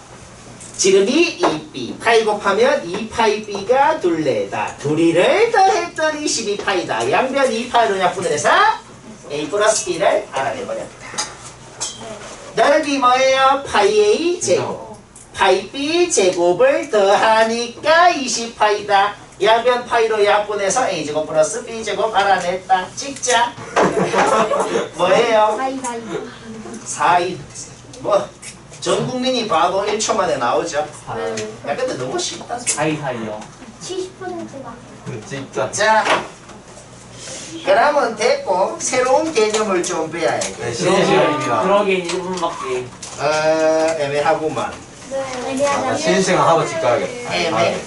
지름이 2B 파이 곱하면 2파이 B가 둘레다. 둘이를 더했더니 12파이다. 양변 2파이로 약분을 해서 A 플러스 B를 알아내버렸다. 넓이 뭐예요? 파이 A 제곱 파이 B 제곱을 더하니까 20파이다. 양변 파이로 약분해서 A 제곱 플러스 B 제곱 알아냈다. 찍자. 뭐예요? 사이. 4이 전 국민이 봐도 1초 만에 나오죠. 야 근데 너무 쉽다. 사이사이요. 70%가. 진짜. 자, 그러면 됐고 새로운 개념을 좀 배워야겠. 네, 쉬는 시간입니다. 들어가긴 1분밖에. 애매하구만. 애매하다. 쉬는 시간 하고 집 가야겠다. 애매.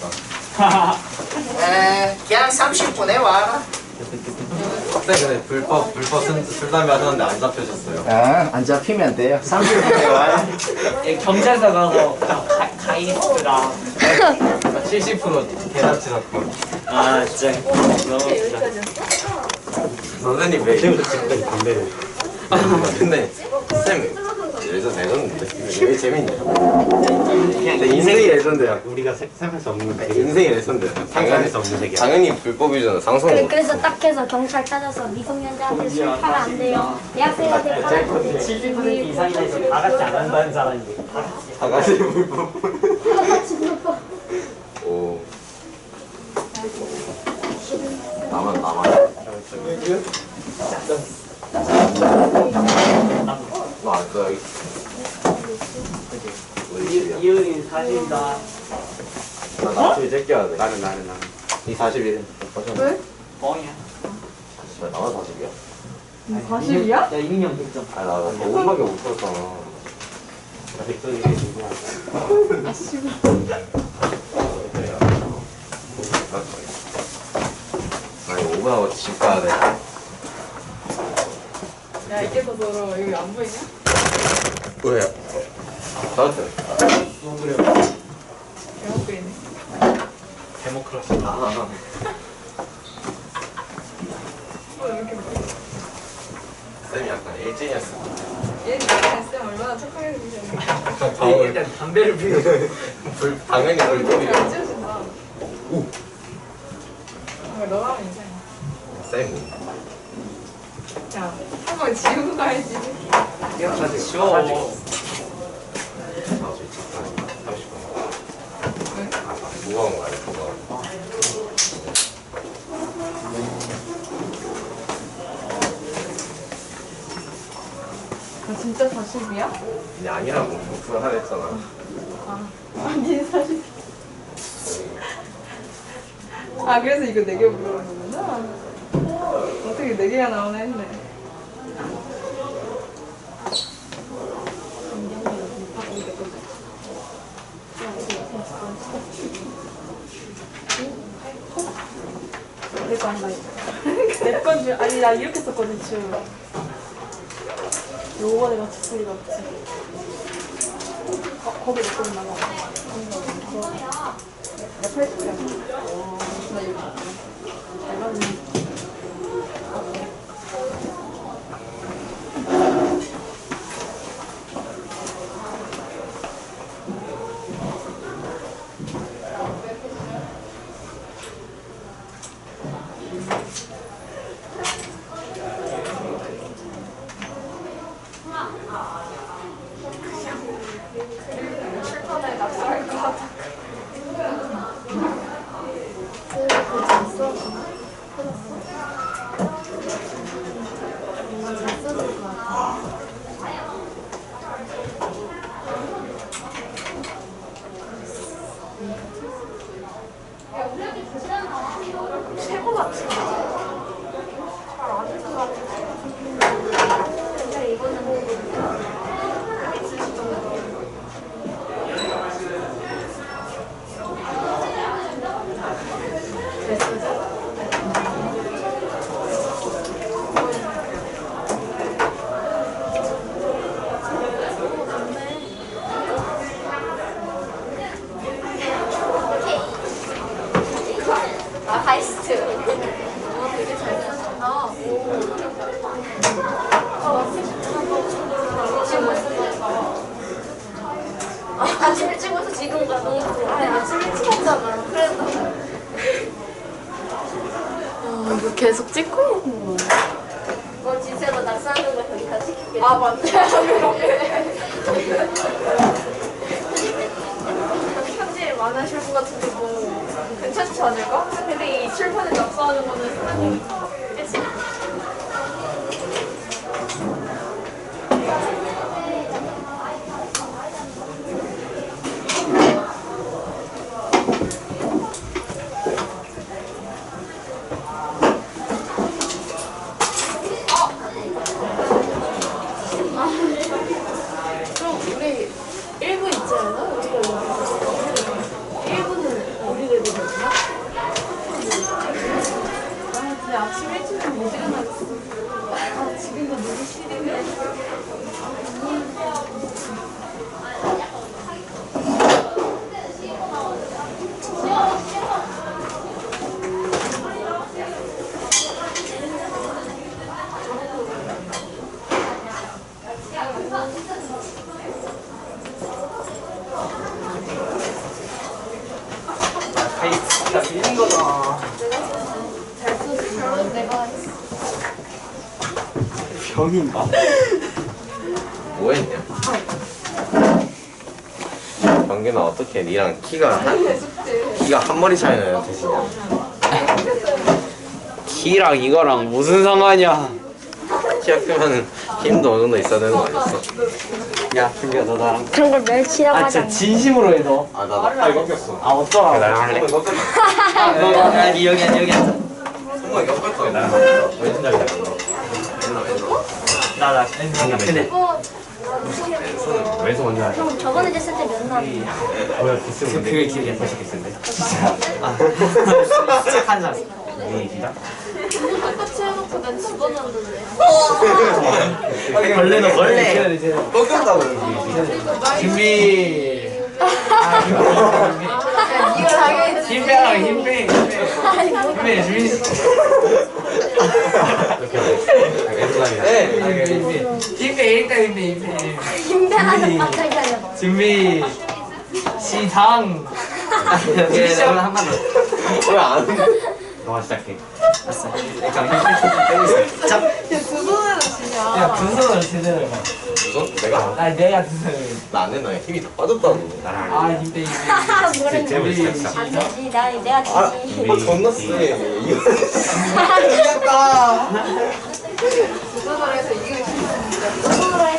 그냥 30분에 와라. 근데 불법 술 담배 하셨는데 안 잡혀졌어요. 안 잡히면 돼요. 30분에 와요. 경찰서 가서 가이스트랑 70% 개납치 사건. 아 진짜 너무 선생님 왜 이렇게 지금까지 담배를? 근데 쌤 여기서 내줬는데 왜 재밌냐? 근데 인생이 레전드야. 우리가 생각할 수 없는 인생이 레전드야. 상상할 수 없는 세계야. 당연히 불법이잖아. 상상을. 그래서 딱 해서 경찰 찾아서 미성년자한테 술 팔면 안 돼요. 대학생한테 팔면 70% 이상이나 있으면 다 같이 안 한다는 사람인데 다 같이 불법. 오. 나만. 너안 써. 이은이 40이다. 나 제일 껴야 돼. 나는. 이 41. 왜? 뻥이야. 씨발 나만 40이야? 40이야? 야 이민이 형 100점. 아 나 5분밖에 못 풀었잖아. 나 백선이 누구야? 아니 5분 하고 집 가야 돼. 야 이게 더 더러워. 여기 안 보이냐? 왜요? 나한테. 잘못 보이네. 데모크라시. 왜 이렇게 보여? 쌤이 약간 일진이었어. 얘는 쌤 얼마나 착하게 생기셨네. 네, 일단 담배를 피우고. 당연히 잘 불법이야. 찍으신다. 오. 너라면 이상해. 쌤. 야, 한번 지우고 가야지. 사진 쉬워. 나 저기 잠깐 30분. 무거운 거 아니야? 무거운. 너 진짜 40이야? 근데 아니라고 목표를 하라 했잖아. 아니 40. 아 그래서 이거 4개 물어본 거구나. 어떻게 4개가 나오나 했네. 내 거 한다 이거. 내 건 줄 아니 나 이렇게 썼거든 지금. 요거 내가 칠 리가 없지. 거기 내 거는 나가. 나 80이야. 나 여기. 내가 출판에 납치할 것 같아. 최고 같지? 잘안 해서 근데 이거는 하이스트. 되게 잘 쓰셨다. 지금 뭐 쓰셨어? 아침 일찍 와서 지금 가. 너무 좋아. 아니, 아침 일찍 왔잖아. 그래도. 이거 계속 찍고 있는 거야. 너 지세가 낙서하는 거 여기 다 찍힐게. 아, 맞네. 안 하실 것 같은데 뭐 괜찮지 않을까? 근데 이 칠판에 낙서하는 거는 사람이 그치? 그럼 우리 1부 있지 않아? 우리가 여기 1부는 우리가 되거든요? 아 근데 아침 일찍은 못 일어나겠어. 아 지금도 누구 싫으면 진짜 밀린 거다. 잘 썼어. 결론 내가 했어. 병인가? 뭐 했냐? 경규는 어떻게 니랑 키가 한 머리 차이 나요 대신에. 키랑 이거랑 무슨 상관이야? 키가 크면은 힘도 어느 정도 있어야 되는 거 아니었어? 야, 근데 너 나랑 그런 걸 멸치라고 아 하지 진짜 않나? 진심으로 해 너. 아 나도 팔 꺾였어. 아 어쩌라고? 나랑 할래? 여기 여기 앉아. 손목이 꺾였어. 나랑 왼손 잡이 잡았어. 나 근데 왼손은 왼손 먼저 하자. 그럼 저번에 됐을 때 몇 날? 뭐야 비스는 그게 기억이 안 나실 텐데. 착한 사람. 시작. 똑같이 해놓고 난 집어넣었는데. 벌레 너 벌레. 꺾였다고 준비. 이걸 하게 힘빼라 힘빼. 힘빼 준비. 왼손 잡이 네. 힘빼 일단 힘빼. 힘들하는 빡하게 하려고. 준비. 시작. 미션 한번 더. 왜안 해? 너가 시작해. 알았어. 약간 힘빼 빼고 있어. 자. 두 손으로 치냐. 야, 두 손으로 제대로 해봐. 우선 내가 아니, 내가 두 손으로. 나안 된다. 힘이 다 빠졌다고. 나랑 아, 힘빼. 모르는 제발 준비. 시작. 안 되지. 내가 아, 지지. 존나 세. 이거 이겼다. 두 손으로 해서 이길 수 있어. 손으로 해.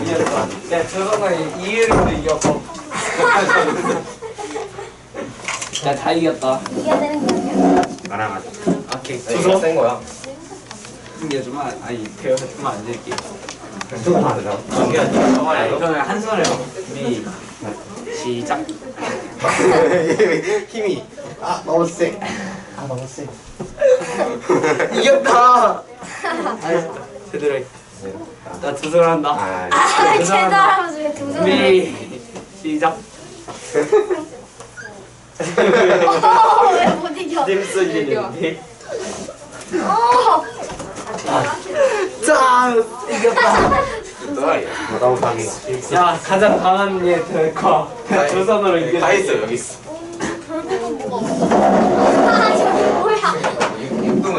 이겼다. 야, 저 손을 이해로 이겼고. 야, 다 이겼다. 이겨야 되는 거 아니야? 나랑 하자. 오케이. 이거 센 거야. 이게 좀 아니 배워서 좀 안 될게. 좀 다르다. 아니 그러면 한 손으로 준비 시작. 힘이 너무 세. 아 너무 세. 이겼다. 아니 제대로 해. 나 두 손 한다. 아, 제대로 중에 두 손으로. 준비 시작. 왜 못 이겨? 잼스지는데. 짠! 이겼다. 너무 강해. 야 가장 강한 얘 될까? 두 손으로 이겼다. 다 있어 여기 있어. 결국은 뭐가 없어. 아, 저게 뭐야? 6등은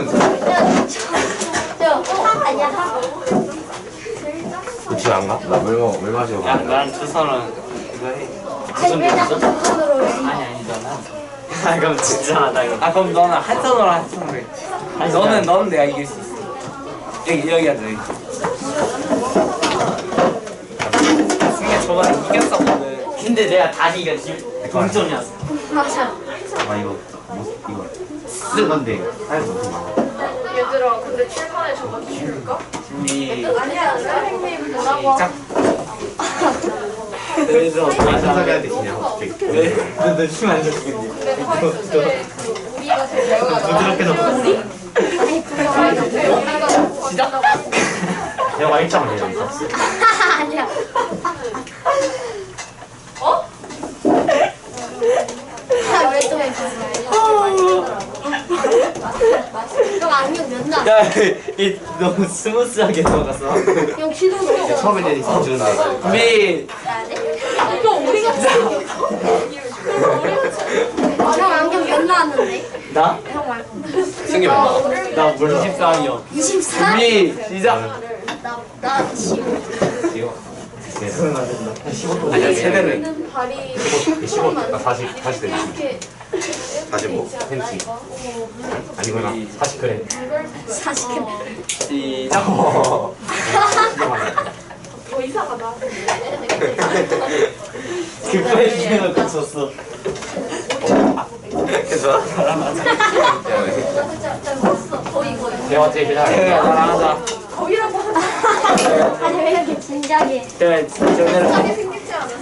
아니야, 하. 집에 안 가? 나물 마시고 야 가. 나랑 두 손은 이거 해. 아니, 왜 자꾸 두 손으로 해? 아니 너는. 아 그럼 진짜 하다 이거. 아 그럼 너는 한 손으로 해. 아니 너는 내가 이길 수 있어. 여기 하자 여기. 승혜 저번에 이겼었거든. 근데 내가 다리가 지금 동점이었어. 맞아. 아 이거 이거 쓴 건데 사이즈 엄청 많아. 얘들아 근데 칠판에 저거 키울까? 준비 아니야 선생님 뭐라고 시작. 그래서 사자한테 지냐 어떻게? 너 힘 안 좋겠니? 근데 화이트에 그 우리가 제일 배워야 부드럽게 넣어. 아니, 그거 우리가 시작. 내가 와이짱 내가 있어. 아니야. 어? 아, 왜 또 해? 형 악력 몇 날? 야이 너무 스무스하게 들어갔어. 형 시도 못 처음에 내리 있어주는데. 준비 가야 돼? 이거 우리가 형 악력 몇 나왔는데? 나? 형 말고. 승기 몇 나? 나 24이요. 24? 준비 시작. 나 지금. 지금 계속 안 된다. 15도. 아니 제대로 해. 있는 발이 15. 나 다시 되지. 이렇게 다시 뭐 팬티. 아니구나. 40g. 40개. 시작. 더 이상하다. 급하게 주면 줬어. 괜찮아? 더 이거 대화 제일 야 잘해. 나랑 하자. 거의라고 하자. 아니 왜 이렇게 진작에. 야 저대로. 생기지 않았어?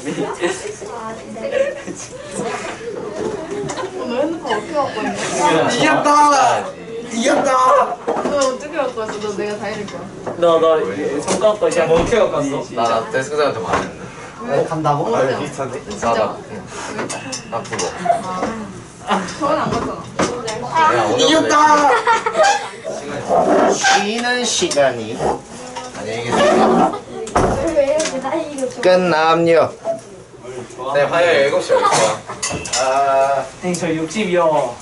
아 네. 너 핸드폰 어떻게 갖고 왔냐? 이겼다. 이겼다. 너 어떻게 갖고 왔어? 너 내가 다 해줄 거야. 너 손가락 것이야. 뭐 어떻게 갖고 왔어? 나 데스크장한테 말했는데. 간다고? 아, 비슷한데? 진짜? 나 그거. 저건 안 갔잖아. 내가 오늘 이겼다. 쉬는 시간이 안녕히 계세요. 왜 이렇게 나 이거 끝남요. 네, 화요일 7시에 올 거야. 아, 선생님 저 60이요.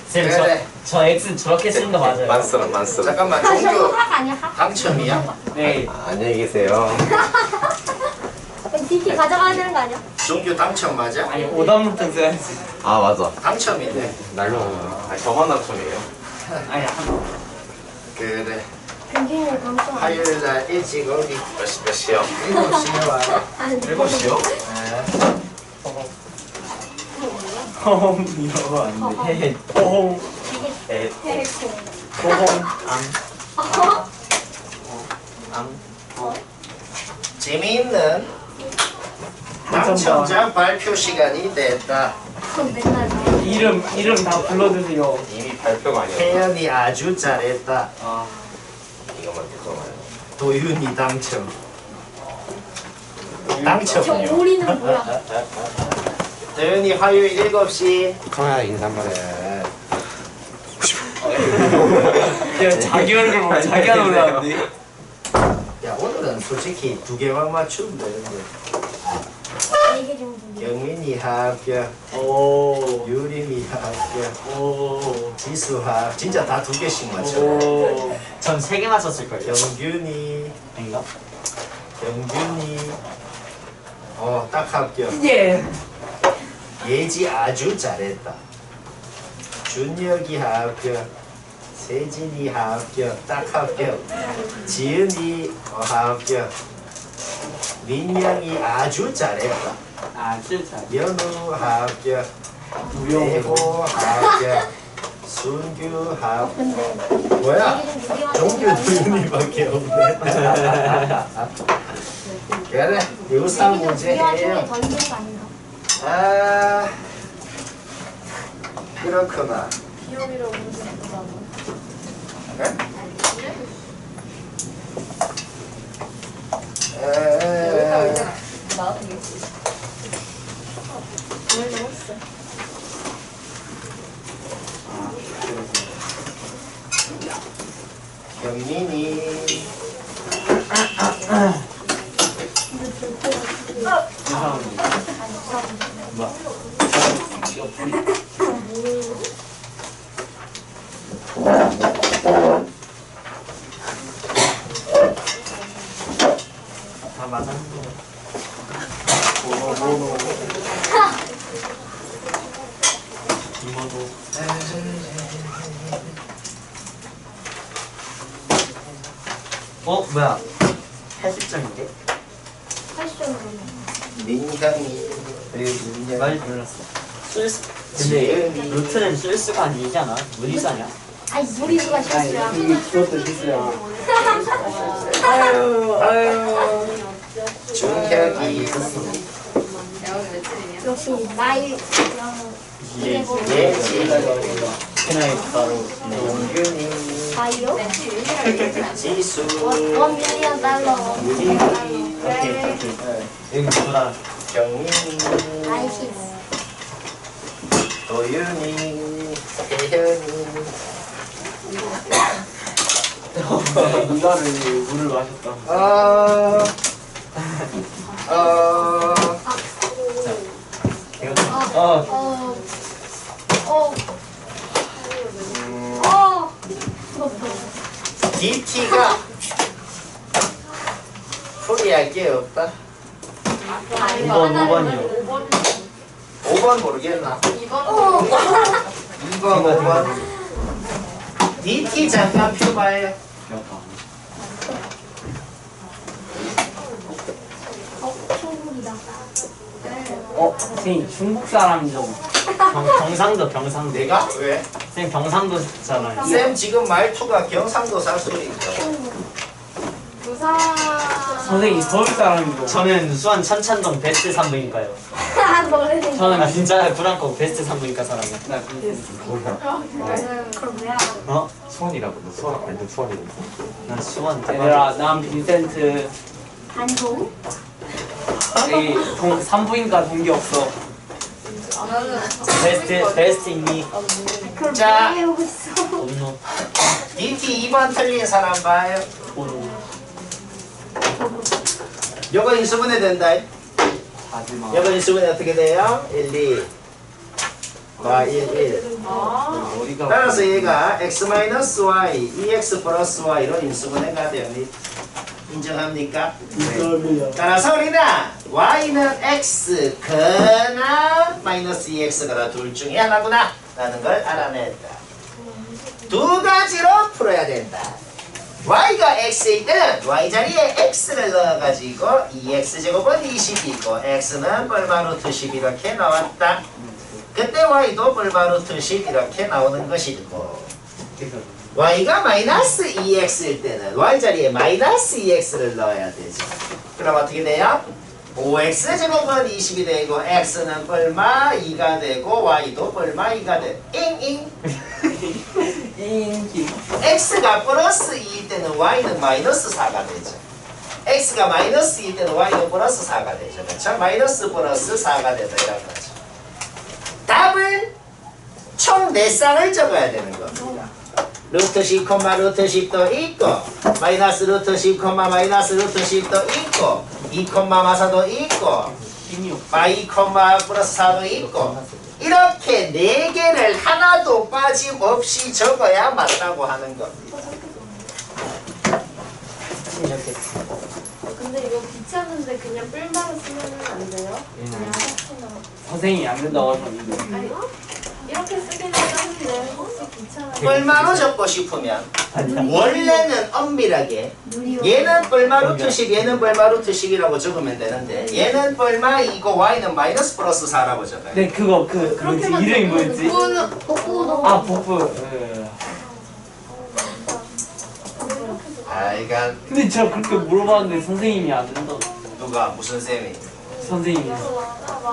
쌤 그래. 저 X 저렇게 쓰는 거 맞아요. 만쓰라. 잠깐만, 아 저거 종교 학 아니야 학? 당첨이야? 네. 안녕히 계세요. DT 가져가야 되는 거 아니야? 종교 당첨 맞아? 아니 오답부터 써야지. 아, 맞아. 당첨이네. 날로. 아니, 저만 당첨이에요. 아니 그래. 굉장히 감성. 화요일 날 일찍 오기. 몇 시요? 7시에 와라. 7시요? 호홍 이러고 안 돼. 호홍. 호홍. 재미있는 당첨자 발표 시간이 됐다. 맨날 이름 다 불러주세요. 이미 발표가 아니야. 혜연이 아주 잘했다. 아. 이것만 듣고만. 도윤이 당첨. 저 당첨이요. 우리는 뭐야? 도윤이 화요일 7시. 카메라 인사 한번 해. 야 자기 얼굴 보고 자기가 놀라는데. 야, 오늘은 솔직히 2개만 맞추면 되는데. 이게 좀 무리. 경민이 합격, 오. 유림이 합격, 오. 지수 합. 진짜 다 2개씩 맞춰. 오. 전 3개 맞췄을 걸요. 경균이, 아닌가? 경균이. 딱 합격. 예. 예지 아주 잘했다. 준혁이 합격. 세진이 합격. 딱 합격. 지은이 합격. 민영이 아주 잘했다. 아주 잘. 연우 합격. 무용. 대호 합격. 순규 합격. 근데 뭐야? 이게 좀 무리가 종규 도윤이밖에 없네. 그래, 요상 문제 중에 해요. 더 힘든 거 아닌가? 아, 그렇구나. 기억이라고 그러셨잖아. 네? 경민이 다 맞았는데. 이모도. 뭐야? 80점인데? 패션으로는. 민향이 민향이 많이 불렀어. 쓸수. 지은이 근데 루트는 쓸수가 아니잖아. 무리수 아니야? 아니 무리수가 실수야. 그것도 실수야. 준혁이 역시 나이 예지 그날 바로. 용균이 나이요? 지수 원 밀리언 달러. 유림이 여기 누구랑? 경민이 아이시스. 도윤이 혜연이 이거를 물을 마셨다. DT가 풀이할 게 없다. 2번 5번이요. 5번 모르겠나? 2번 2번 5번 DT 잠깐 펴봐요. 충분이다. 선생님 중국 사람이죠. 경상도. 내가? 왜? 쌤 경상도잖아요. 쌤 지금 말투가 경상도 사투리죠. 부산 선생님 서울 사람이죠. 저는 수원 천찬동 베스트 산부인과요. 노래는 저는 진짜 브랑코 베스트 산부인과 사람이야. 나 그- 그럼 왜 알아? 어? 수원이라고. 너 수원 완전 수원이고. 난 수원 얘들아 난 빈센트. 반동? 산부인과 동기 없어. 베스트이니 그럼 자. 왜 배우고 있어? 온노 DT 2번 틀린 사람 봐요. 요거 인수분해 된다. 하지마. 요거 인수분해 어떻게 돼요? 1, 2 1, 1 어디가? 따라서 얘가 x-y, 2x 플러스 y로 인수분해가 됩니다. 인정합니까? 따라서 우리는 y는 x 거나 마이너스 2x거나 둘 중에 하나구나 라는 걸 알아냈다. 두 가지로 풀어야 된다. y가 x일 때는 y 자리에 x를 넣어가지고 2x제곱은 20이고 x는 뻘마루트 10 이렇게 나왔다. 그때 y도 뻘마루트 10 이렇게 나오는 것이고 y가 마이너스 2x일 때는 y 자리에 마이너스 2x를 넣어야 되죠. 그럼 어떻게 돼요? 5x제곱은 20이 되고 x는 뻘마 2가 되고 y도 뻘마 2가 돼. 잉잉. 인기. x가 플러스 2일 때는 y는 마이너스 4가 되죠. x가 마이너스 2일 때는 y는 플러스 4가 되죠. 그렇죠? 마이너스 플러스 4가 되다 이런 거죠. 답은 총 4쌍을 적어야 되는 겁니다. 루트 10, 루트 10도 있고 마이너스 루트 10, 마이너스 루트 10도 있고 2, 마사도 있고 마이, 플러스 4도 있고 이렇게 4개를 하나도 빠짐없이 적어야 맞다고 하는 겁니다. 근데 이거 귀찮은데 그냥 뿔마로 쓰면은 안 돼요? 그냥 하트나 선생님이 안 된다고 하셨는데. 아니 이렇게 쓰기는 하는데 혹시 귀찮아요? 뿔마로 적고 싶으면 원래는 엄밀하게 얘는 뿔마 루트 10, 얘는 뿔마 루트 10이라고 적으면 되는데 얘는 뿔마 2고 y는 마이너스 플러스 4라고 적어요. 네 그거 뭐지 이름이 뭐였지? 복부도 아 복부. 아이가 근데 제가 그렇게 물어봤는데 선생님이 안 된다고. 누가 무슨 쌤이? 선생님이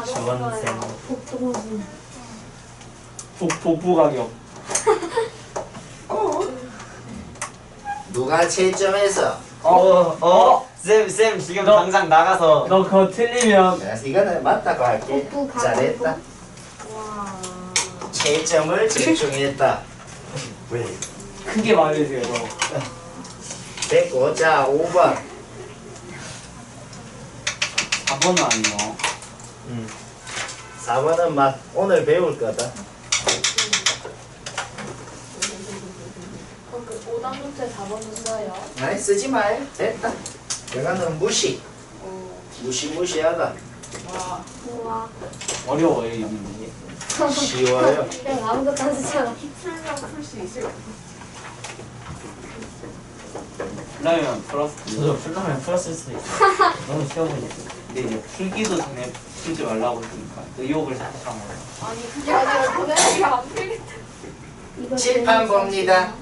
주원쌤 복부도 복부 가격. 누가 채점해서 쌤 지금 당장 나가서 너 그거 틀리면 야, 이거는 맞다고 할게. 복부 가격. 잘했다. 채점을 집중했다. 왜? 크게 말해주세요. 됐고 자 5번 4번은 아니요. 4번은 막 오늘 배울 거다. 그 5단부터 4번은 써요? 아니 쓰지 마요. 됐다. 이거는 무시하다. 우와. 어려워요 이 문제. 쉬워요. 그냥 아무것도 안 쓰잖아. 풀면 풀 수 있을 것 그러면 플러스. 저도 풀라면 풀었을 수도 있어. 너무 쉬워 보이네. 근데 이제 풀기도 전에 풀지 말라고 했으니까 의욕을 살짝 먹어. 아니 그게 아니라 그게 안 풀겠다. 이거 칠판 봅니다.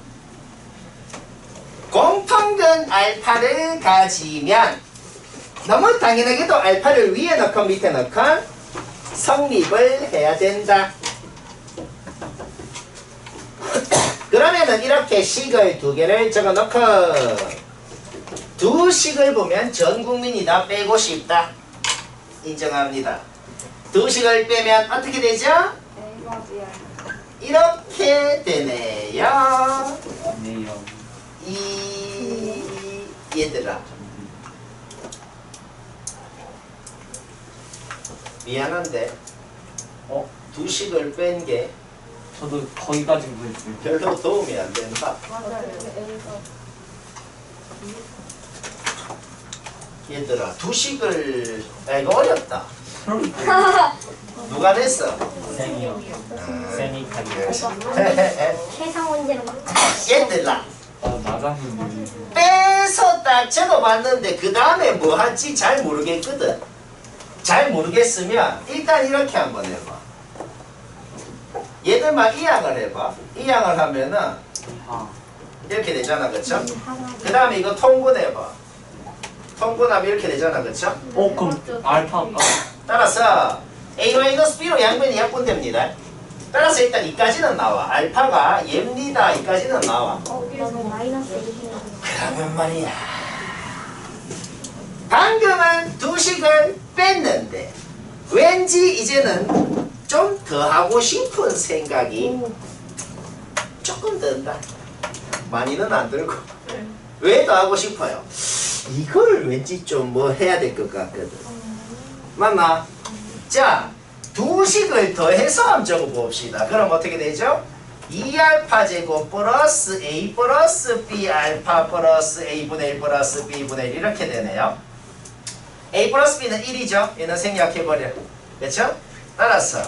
공통된 알파를 가지면 너무 당연하게도 알파를 위에 넣건 밑에 넣건 성립을 해야 된다. 그러면은 이렇게 식을 2개를 적어 놓고 두 식을 보면 전 국민이 다 빼고 싶다. 인정합니다. 두 식을 빼면 어떻게 되죠? 이렇게 되네요. 네요. 얘들아 미안한데 두 식을 뺀 게 저도 거기까지 구했어요. 별로 도움이 안 된다. 맞아요. 얘들아 두식을 이거 어렵다. 누가 냈어? 쌤이요. 쌤이 가기. 세상 문제로 막. 얘들아 맞았는데. 빼서 딱 적어봤는데 그 다음에 뭐 할지 잘 모르겠거든. 잘 모르겠으면 일단 이렇게 한번 해봐. 얘들만 이항을 해봐. 이항을 하면은 이렇게 되잖아, 그쵸? 그 다음에 이거 통분해봐. 통분하면 이렇게 되잖아, 그쵸? 그럼 알파가. 따라서 A-B로 양변이 약분됩니다. 따라서 일단 이까지는 나와. 알파가 얘입니다. 이까지는 나와. 나는 마이너스 1이야. 그러면 말이야. 방금은 두식을 뺐는데 왠지 이제는 좀 더 하고 싶은 생각이 조금 든다. 많이는 안 들고. 왜 더 하고 싶어요? 이거를 왠지 좀 뭐 해야 될 것 같거든. 맞나? 자, 두식을 더해서 한번 적어봅시다. 그럼 어떻게 되죠? 2알파 제곱 플러스 A 플러스 B 알파 플러스 A분의 1 플러스 B분의 1 이렇게 되네요. A 플러스 B는 1이죠. 얘는 생략해버려. 그렇죠? 따라서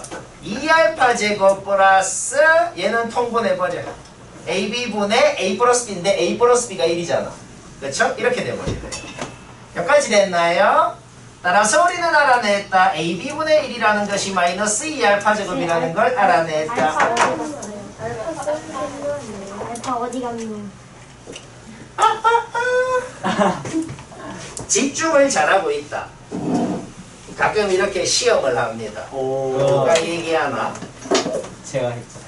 2알파 제곱 플러스 얘는 통분해버려. AB분의 A 플러스 B인데 A 플러스 B가 1이잖아. 그렇죠? 이렇게 돼버리네. 여기까지 됐나요? 따라서 우리는 알아냈다. AB분의 1이라는 것이 마이너스 2알파 제곱이라는 걸 알아냈다. 알파 어디 갔노? 집중을 잘하고 있다. 가끔 이렇게 시험을 합니다. 누가 얘기하나? 제가 했죠.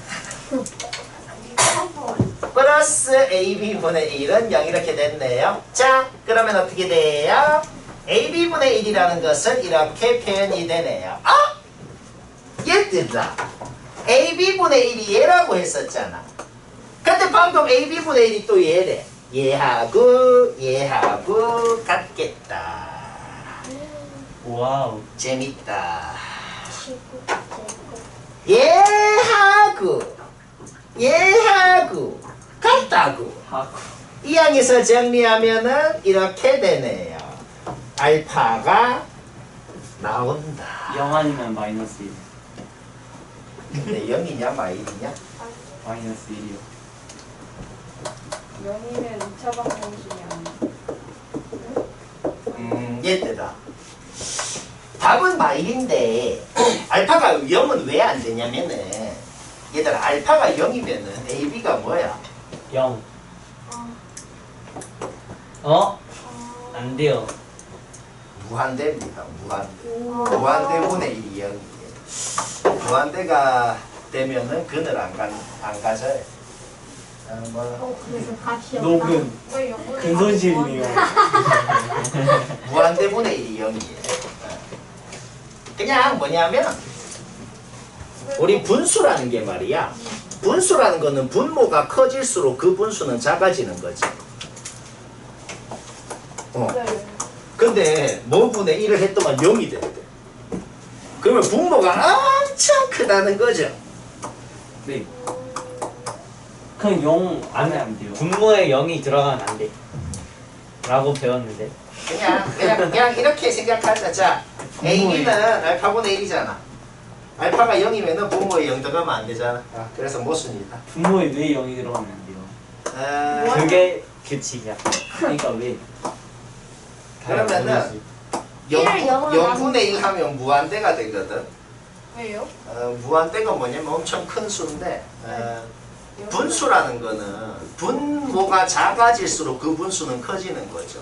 플러스 AB분의 1은 0 이렇게 됐네요. 자, 그러면 어떻게 돼요? AB분의 1이라는 것은 이렇게 표현이 되네요. 얘들아, AB분의 1이 얘라고 했었잖아. 근데 방금 AB분의 1이 또 얘래. 얘하고 같겠다. 와우. 재밌다. 19제곱. 얘하고 같다고. 이 항에서 정리하면은 이렇게 되네요. 알파가 나온다. 0 아니면 마이너스 1. 근데 0이냐 마이너스냐? 마이너스 1이요. 0이면 2차 방정식이 아니야. 얘들아. 답은 마일인데 알파가 0은 왜 안 되냐면은 얘들아 알파가 0이면은 AB가 뭐야? 0. 안 돼요. 무한대입니다. 무한대분의 1이 0이에요. 무한대가 되면은 근을 안 가져요. 그래서 값이 없다. 녹음. 왜 0분의 근손실이네요. 무한대분의 1이 0이에요. 그냥 뭐냐면 우리 분수라는 게 말이야. 분수라는 거는 분모가 커질수록 그 분수는 작아지는 거지. 근데 뭐분의 1을 했더만 0이 됐대. 그러면 분모가 엄청 크다는 거죠. 네. 그냥 0 안에 안 돼요. 분모에 0이 들어가면 안 돼. 라고 배웠는데. 그냥 이렇게 생각하자. 자, AB는 알파분의 1이잖아. 알파가 0이면은 분모에 0 들어가면 안 되잖아. 그래서 모순이다. 분모에 왜 0이 들어가면 안 돼요? 그게 규칙이야. 그러니까 왜? 그러면은 일을 영어로 0분의 1 하면 무한대가 되거든. 왜요? 무한대가 뭐냐면 엄청 큰 수인데 분수라는 거는 분모가 작아질수록 그 분수는 커지는 거죠.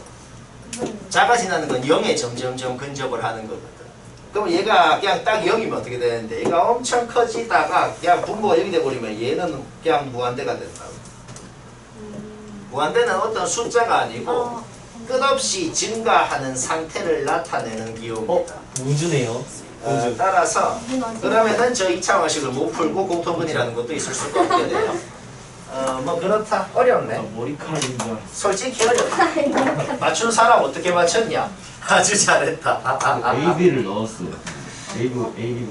작아지는 건 0에 점점점 근접을 하는 거거든. 그럼 얘가 그냥 딱 0이면 어떻게 되는데 얘가 엄청 커지다가 그냥 분모가 0이 돼버리면 얘는 그냥 무한대가 된다고. 무한대는 어떤 숫자가 아니고 끝없이 증가하는 상태를 나타내는 기호입니다. 우주네요. 우주. 따라서 그러면은 저 2차 원식을 못 풀고 공통분이라는 것도 있을 수가 없게 돼요. 뭐 그렇다. 어렵네. 머리카락인 줄 알았어. 솔직히 어렵다. 맞춘 사람 어떻게 맞췄냐? 아주 잘했다. AB를 넣었어요. AB 분위기.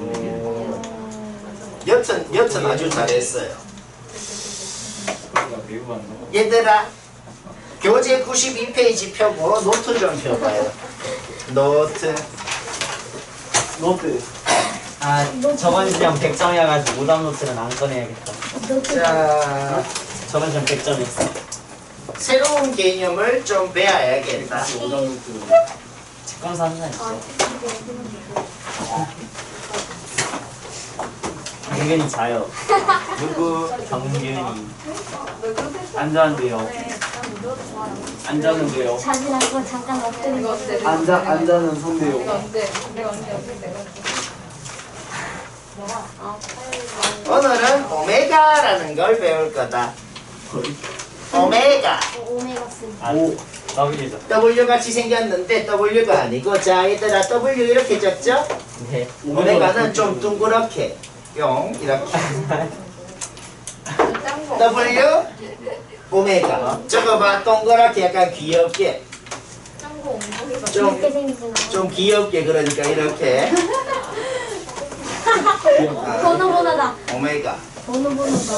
여튼 아주 잘했어요. 매우 안 나와. 얘들아, 교재 92페이지 펴고 노트 좀 펴봐요. 노트. 노트. 아 저번 시험 100점이어가지고 오답 노트는 안 꺼내야겠다. 자, 저번 시험 100점이었어. 새로운 개념을 좀 배워야겠다. 오답 노트. 직검사 한다 있어. 경균이 자요. 누구? 경균이. 안 자는데요. 안 자는데요. 자진하고 잠깐 엎드리고 안 자는 손대요. 오늘은 오메가라는 걸 배울 거다. 오메가. 오메가3. 오. W죠. W 같이 생겼는데 W가 아니고 자 얘들아 W 이렇게 적죠? 네. 오메가는 좀 둥그렇게 용 이렇게 W 오메가 적어봐. 동그랗게 약간 귀엽게 이렇게 생기잖아. 좀 귀엽게 그러니까 이렇게 번호번호다. 오메가 번호번호다.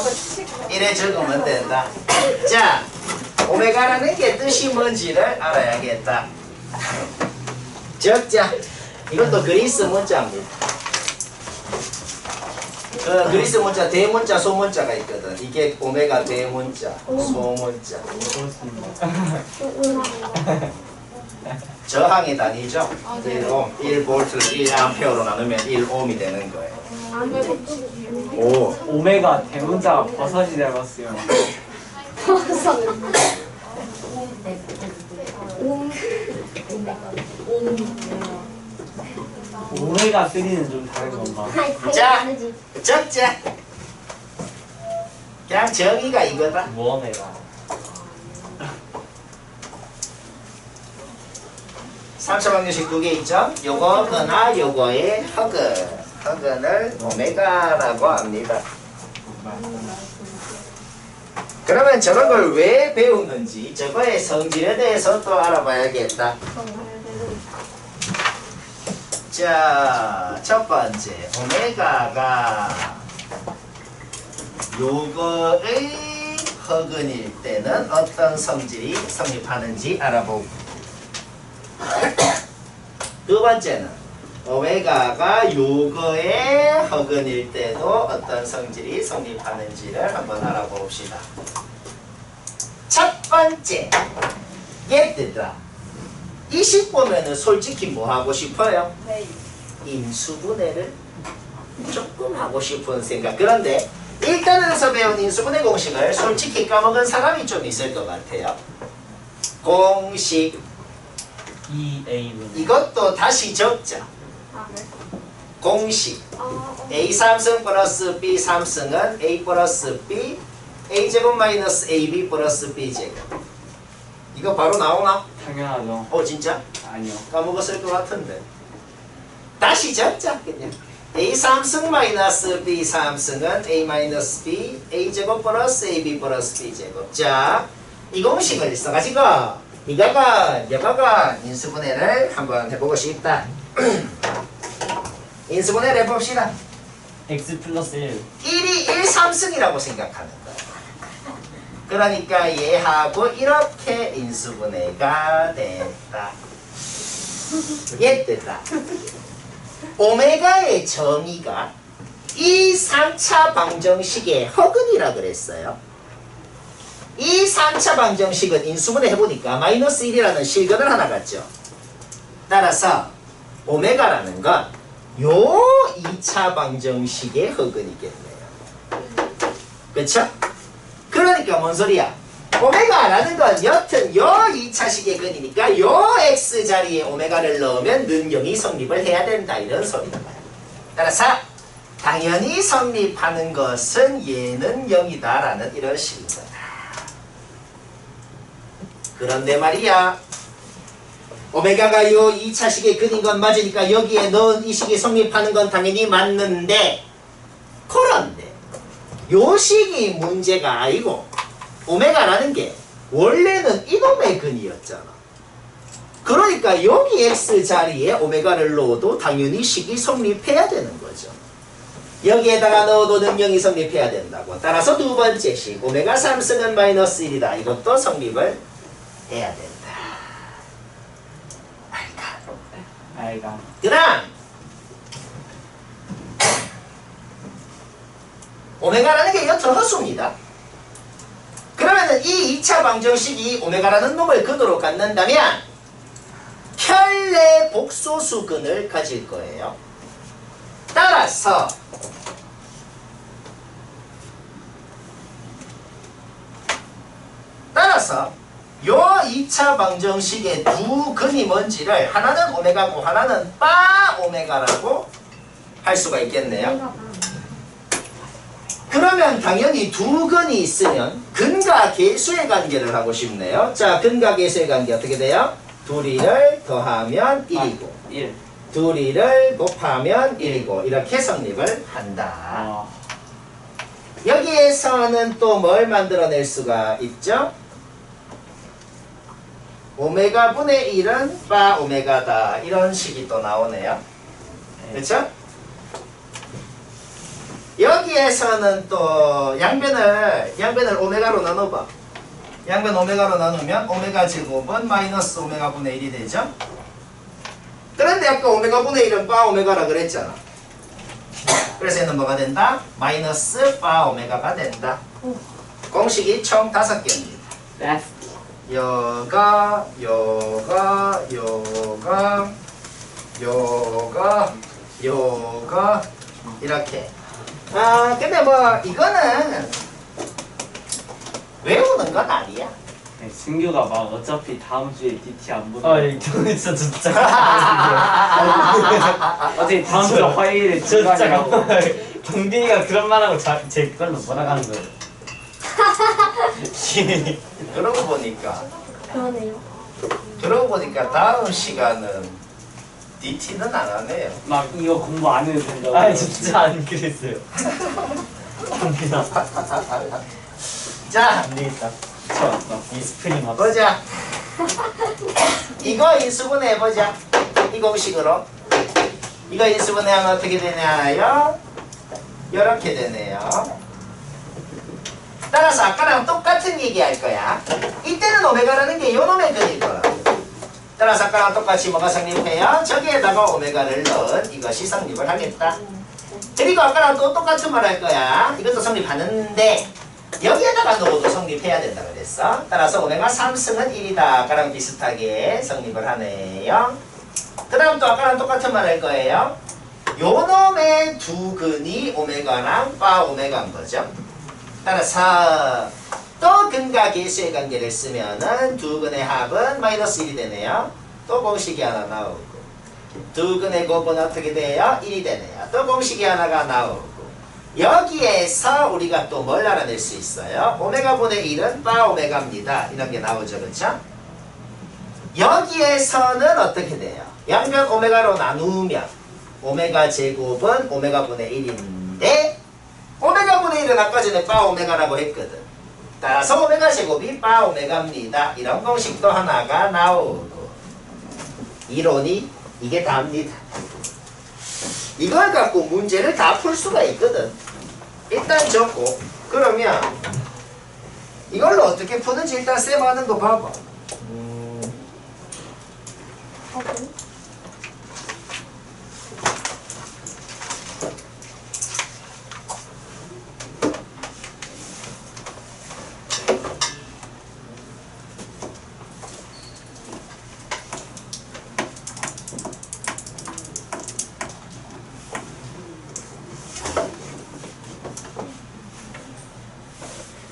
이래 적으면 된다. 자 오메가라는 게 뜻이 뭔지를 알아야겠다. 적자. 이것도 그리스 문자입니다. 그리스 문자 대문자 소문자가 있거든. 이게 오메가 대문자 소문자. 저항의 단위죠. 1옴 1볼트를 1암페어로 나누면 1옴이 되는 거예요. 오. 오메가 대문자가 버섯이 닮았어요. 오메가 3는 좀 다른 건가? 자, 적자. 그냥 정의가 이거다. 무언해가. 3차 방정식 두 개 있죠? 요거거나 요거의 허근을 오메가라고 합니다. 그러면 저런 걸 왜 배우는지 저거의 성질에 대해서 또 알아봐야겠다. 자, 첫 번째 오메가가 요거의 허근일 때는 어떤 성질이 성립하는지 알아보고, 두 번째는 오메가가 요거의 허근일 때도 어떤 성질이 성립하는지를 한번 알아봅시다. 첫 번째, 얘들아, 이 식 보면은 솔직히 뭐 하고 싶어요? 인수분해를 조금 하고 싶은 생각. 그런데 1단에서 배운 인수분해 공식을 솔직히 까먹은 사람이 좀 있을 것 같아요. 공식 2A분. 이것도 다시 적자. 공식 A3승 플러스 B3승은 A 플러스 B A제곱 마이너스 AB 플러스 B제곱. 이거 바로 나오나? 당연하죠. 진짜? 아니요. 까먹었을 것 같은데. 다시 적자 그냥. A3승 마이너스 B3승은 A 마이너스 B A제곱 플러스 AB 플러스 B제곱. 자, 이 공식을 써가지고 여가가 인수분해를 한번 해보고 싶다. 인수분해를 해봅시다. X 플러스 1. 1이 1, 3승이라고 생각하는 거야. 그러니까 얘하고 이렇게 인수분해가 됐다. 얘들아, 오메가의 정의가 이 3차 방정식의 허근이라 그랬어요. 이 3차 방정식은 인수분해 해보니까 마이너스 1이라는 실근을 하나 갖죠. 따라서 오메가라는 건 요 2차 방정식의 허근이겠네요. 그쵸? 그러니까 뭔 소리야? 오메가라는 건 여튼 요 2차식의 근이니까 요 x 자리에 오메가를 넣으면 는영이 성립을 해야 된다, 이런 소리다. 따라서 당연히 성립하는 것은 얘는 0이다 라는 이런 식입니다. 그런데 말이야, 오메가가 요 2차식의 근인 건 맞으니까 여기에 넣은 이 식이 성립하는 건 당연히 맞는데, 그런데 요 식이 문제가 아니고 오메가라는 게 원래는 이놈의 근이었잖아. 그러니까 여기 x 자리에 오메가를 넣어도 당연히 식이 성립해야 되는 거죠. 여기에다가 넣어도 능력이 성립해야 된다고. 따라서 두 번째 식 오메가 3승은 마이너스 1이다. 이것도 성립을 해야 된다. 알까? 아이가. 그다음 오메가라는 게 이거 더 헛수입니다. 그러면은 이 2차 방정식이 오메가라는 놈을 근으로 갖는다면 편례 복소수근을 가질 거예요. 따라서 요 2차 방정식의 두 근이 뭔지를 하나는 오메가고 하나는 바 오메가라고 할 수가 있겠네요. 그러면 당연히 두 근이 있으면 근과 계수의 관계를 하고 싶네요. 자, 근과 계수의 관계 어떻게 돼요? 둘이를 더하면 1이고 1. 둘이를 곱하면 1이고 이렇게 성립을 한다. 아. 여기에서는 또 뭘 만들어낼 수가 있죠? 오메가 분의 1은 바 오메가다. 이런 식이 또 나오네요. 그렇죠? 여기에서는 또 양변을 오메가로 나눠봐. 양변 오메가로 나누면 오메가 제곱은 마이너스 오메가 분의 1이 되죠? 그런데 아까 오메가 분의 1은 바 오메가라 그랬잖아. 그래서 얘는 뭐가 된다? 마이너스 바 오메가가 된다. 공식이 총 5개입니다. 요가 이렇게. 아, 근데 뭐 이거는 외우는 건 아니야. 네, 승규가 막 어차피 다음 주에 DT 안 보내. 아, 형이 진짜 어차피 다음 주 화요일에 저 진짜 중간이라고. 동빈이가 그런 말하고 제 걸로 몰아가는 거예요. 그러고 보니까 다음 시간은 DT는 안 하네요. 막 이거 공부 안 해도 된다고. 아, 진짜 안 그랬어요. 동빈아, 자, 안 되겠다. 저 이 스프링 앞. 보자. 이거 인수분해 해보자. 이 공식으로. 이거 인수분해하면 어떻게 되냐요? 이렇게 되네요. 따라서 아까랑 똑같은 얘기 할 거야. 이때는 오메가라는 게 요놈의 근일 거라고. 따라서 아까랑 똑같이 뭐가 성립해요? 저기에다가 오메가를 넣은 이것이 성립을 하겠다. 그리고 아까랑 또 똑같은 말 할 거야. 이것도 성립하는데 여기에다가 넣어도 성립해야 된다 그랬어. 따라서 오메가 3승은 1이다. 아까랑 비슷하게 성립을 하네요. 그 다음 또 아까랑 똑같은 말 할 거예요. 요놈의 두 근이 오메가랑 바 오메가인 거죠. 따라서 또 근과 계수의 관계를 쓰면은 두 근의 합은 마이너스 1이 되네요. 또 공식이 하나 나오고 두 근의 곱은 어떻게 돼요? 1이 되네요. 또 공식이 하나가 나오고 여기에서 우리가 또 뭘 알아낼 수 있어요? 오메가 분의 1은 바 오메가입니다. 이런 게 나오죠. 그렇죠? 여기에서는 어떻게 돼요? 양변 오메가로 나누면 오메가 제곱은 오메가 분의 1인데 오메가 분의 1은 아까 전에 바 오메가라고 했거든. 따라서 오메가 제곱이 바 오메가입니다. 이런 공식도 하나가 나오고 이론이 이게 답니다. 이걸 갖고 문제를 다 풀 수가 있거든. 일단 적고 그러면 이걸로 어떻게 푸는지 일단 쌤 하는 거 봐봐.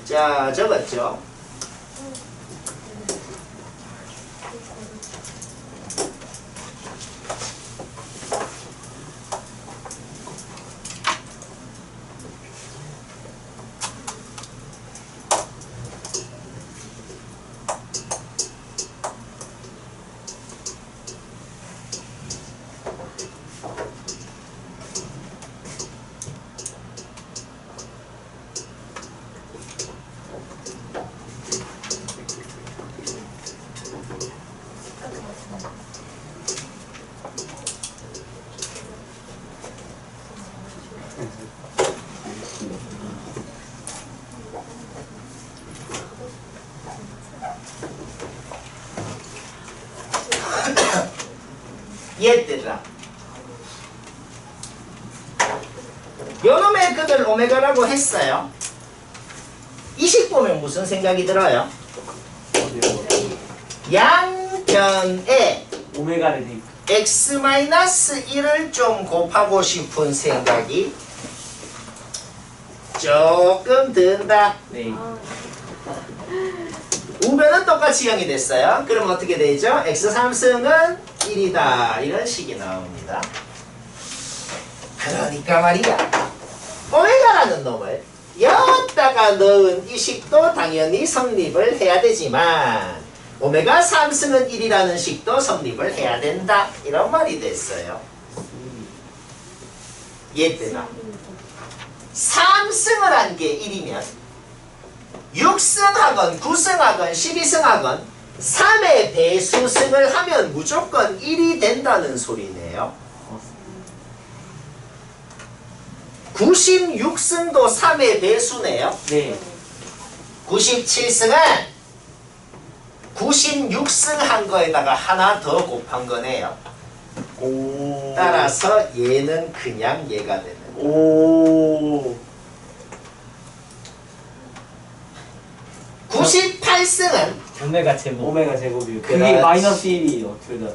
자, 적었죠? 얘들아. 요놈의 극을 오메가라고 했어요. 이 식 보면 무슨 생각이 들어요? 양변에 오메가를 대. x-1을 좀 곱하고 싶은 생각이 조금 든다. 네. 우변은 똑같이 0이 됐어요. 그럼 어떻게 되죠? x3승은 1이다. 이런 식이 나옵니다. 그러니까 말이야. 오메가라는 놈을 여기다가 넣은 이 식도 당연히 성립을 해야 되지만 오메가 3승은 1이라는 식도 성립을 해야 된다. 이런 말이 됐어요. 얘들아. 3승을 한 게 1이면 6승하건 9승하건 12승하건 3의 배수승을 하면 무조건 1이 된다는 소리네요. 96승도 3의 배수네요. 네. 97승은 96승 한 거에다가 하나 더 곱한 거네요. 오. 따라서 얘는 그냥 얘가 되는 거예요. 오. 98승은 오메가 제곱. 오메가 제곱이요. 그게 그렇지. 마이너스 1이에요. 둘 다.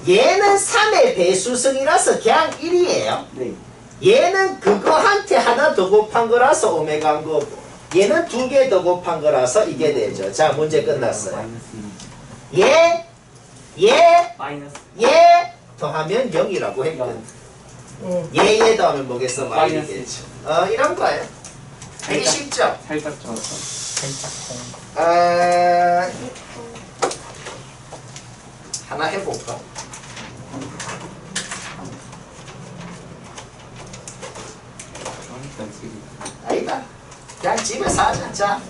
얘는 3의 배수승이라서 그냥 1이에요. 네. 얘는 그거한테 하나 더 곱한 거라서 오메가인 거고 얘는 2개 더 곱한 거라서 이게 되죠. 자, 문제 끝났어요. 마이너스 1. 얘 마이너스. 더하면 0이라고 했거든. 얘 더하면 뭐겠어? 마이너스겠죠. 이런 거예요. 되게 쉽죠? 살짝 좋았어. 살짝 하나 해볼까? 아니다. 그냥 집에서 하자. 자,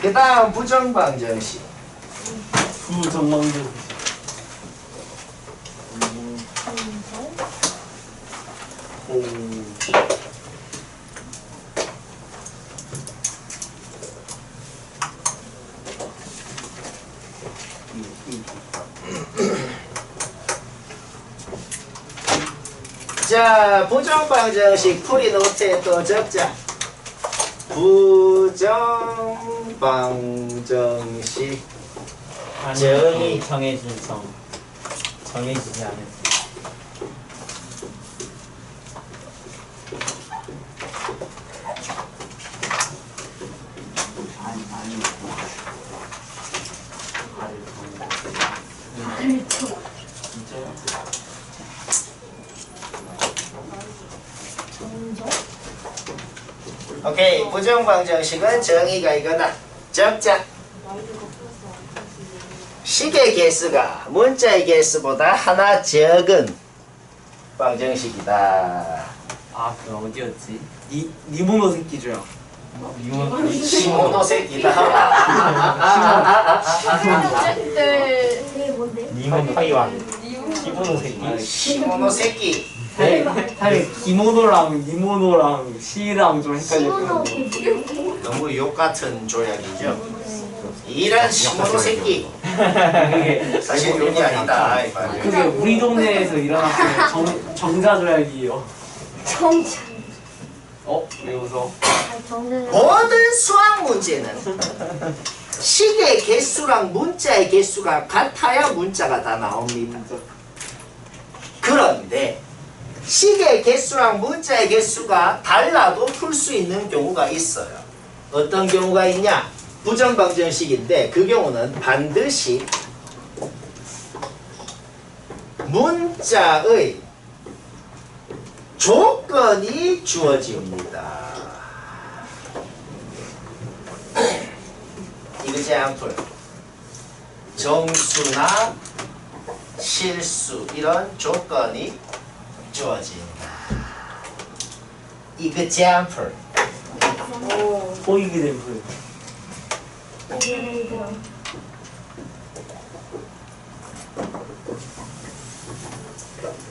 그 다음 부정방정식. 부정망정. 오. 자, 부정방정식 풀이 노트에 또 적자. 부정방정식 정의. 정해진 정. 정해지지 않은. 오케이. 부정방정식은 정의가 이거다. 적자. 식의 개수가 문자의 개수보다 하나 적은 방정식이다. 아, 그 어디였지? 니모노 새끼죠. 시모노 새끼다. 네. 이게 뭔데? 니몬 타이완. 기본호 새끼. 시모노 새끼. 사실 기모노랑 니모노랑 시랑 좀 시모노 헷갈렸거든요. 너무 욕 같은 조약이죠. 이런 시모노 새끼. 그게 사실 욕이 아니다. 이 말이에요. 그게 우리 동네에서 일어났던 정자조약이에요. 정자. 왜 웃어? 정자. 모든 수학 문제는 식의 개수랑 문자의 개수가 같아야 문자가 다 나옵니다. 그런데 식의 개수랑 문자의 개수가 달라도 풀 수 있는 경우가 있어요. 어떤 경우가 있냐? 부정방정식인데 그 경우는 반드시 문자의 조건이 주어집니다. example 정수나 실수 이런 조건이 주어진다. example 포이기 댐프. 예를 들어.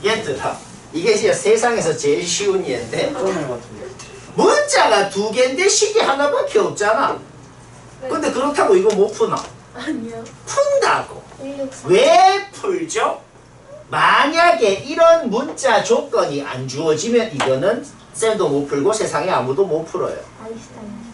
얘들아 이게 진짜 세상에서 제일 쉬운 예인데 쩌는 것 같은데. 문자가 두 개인데 식이 하나밖에 없잖아. 근데 그렇다고 이거 못 푸나? 아니요. 푼다고. 163. 왜 풀죠? 만약에 이런 문자 조건이 안 주어지면 이거는 쌤도 못 풀고 세상에 아무도 못 풀어요. 아인슈타인.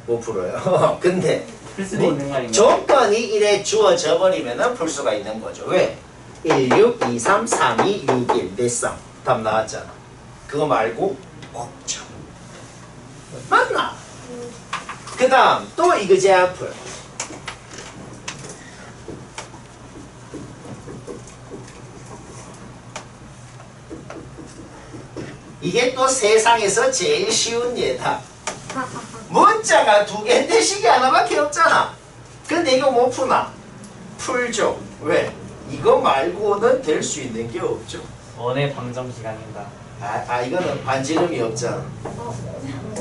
못 풀어요. 근데 풀 수도 있는 거 아닌가? 조건이 이래 주어져 버리면 풀 수가 있는 거죠. 왜? 1, 6, 2, 3, 3, 2, 6, 1 몇 쌍? 답 나왔잖아. 그거 말고 없죠. 맞나? 그 다음 또 이그제플. 이게 또 세상에서 제일 쉬운 예다. 문자가 두 개인데 식이 하나밖에 없잖아. 근데 이거 못 푸나? 풀죠. 왜? 이거 말고는 될 수 있는 게 없죠. 원의 방정 기간인가. 이거는 반지름이 없잖아.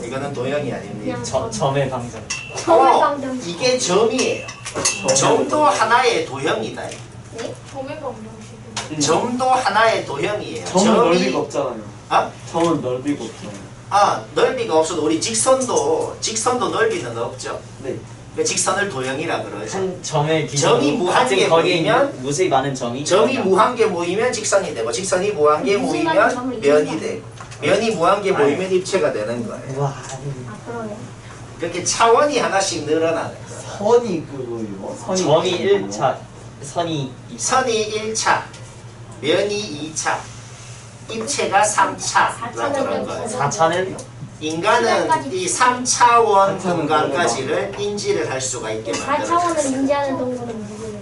이거는 도형이 아닙니다. 점의 방정. 점의 방정. 이게 점이에요. 점도 하나의 도형이다. 네? 점의 방정식은 점도 하나의 도형이에요. 점은 넓이가 없잖아요. 아? 점은 넓이가 없잖아요. 넓이가 없어도 우리 직선도 넓이는 없죠. 네. 그 직선을 도형이라 그러죠. 한 점의 기준으로 점이 무한개 같은 거리에 모이면 있는 무수히 많은 점이 점이 무한개 모이면 직선이 되고 직선이 무한개 무슨 말인지 모이면 점을 면이 이해가 되고 면이 무한개 모이면 입체가 되는 거예요. 와 앞으로요. 그렇게 차원이 하나씩 늘어나는 거예요. 선이 그거요. 선이 점이 그거요. 1차 선이 2차 선이 1차, 면이 2차, 입체가 3차라 그런 거예요. 4차는 인간은 이 3차원 공간까지를 인지를 할 수가 있게 4차원을 만들어졌어요. 인지하는 동물은 누구예요?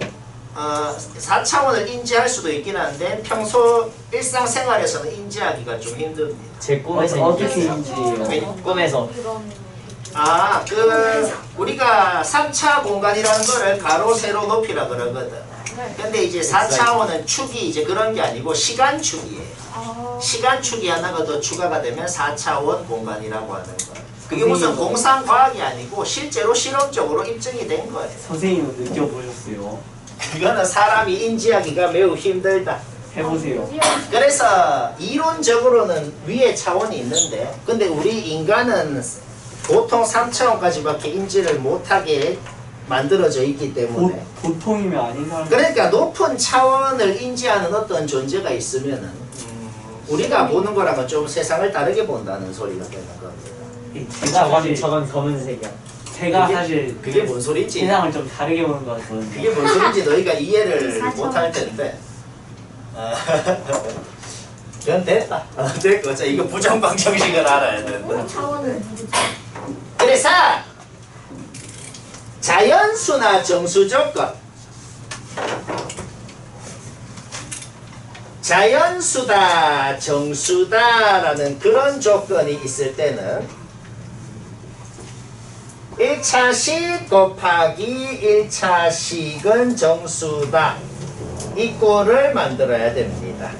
4차원을 인지할 수도 있긴 한데 평소 일상생활에서는 인지하기가 좀 힘듭니다. 제 꿈에서 어떻게 인지해요. 왜? 꿈에서 우리가 3차 공간이라는 거를 가로, 세로, 높이라 그러거든. 근데 이제 4차원은 축이 이제 그런 게 아니고 시간축이에요. 시간축이 하나가 더 추가가 되면 4차원 공간이라고 하는 거예요. 그게 무슨 공상과학이 아니고 실제로 실험적으로 입증이 된 거예요. 선생님은 느껴보셨어요? 그거는 사람이 인지하기가 매우 힘들다. 해보세요. 그래서 이론적으로는 위에 차원이 있는데 근데 우리 인간은 보통 3차원까지밖에 인지를 못하게 만들어져 있기 때문에 보통이면 아닌 사람. 그러니까 높은 차원을 인지하는 어떤 존재가 있으면은 우리가 보는 거랑은 좀 세상을 다르게 본다는 소리가 되는 겁니다. 저건 검은색이야. 제가 그게- 사실 그게 뭔 소리지? 세상을 좀 다르게 보는 것 같거든요. 그게 뭔 소리인지 너희가 이해를 4차원. 못할 텐데 그건 됐다. 됐고 자 이거 부정방정식을 알아야 된다. 5차원은 누구죠? 그래서 자연수나 정수조건 자연수다 정수다라는 그런 조건이 있을 때는 1차식 곱하기 1차식은 정수다 이 꼴을 만들어야 됩니다.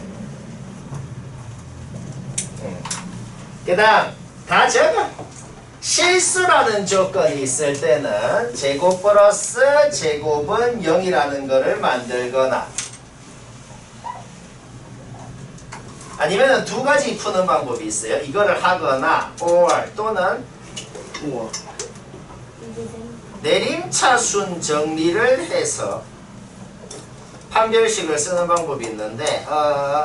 그 다음 다 적어. 실수라는 조건이 있을 때는 제곱 플러스 제곱은 0이라는 거를 만들거나 아니면 두 가지 푸는 방법이 있어요. 이거를 하거나 or 또는 우와. 내림차순 정리를 해서 판별식을 쓰는 방법이 있는데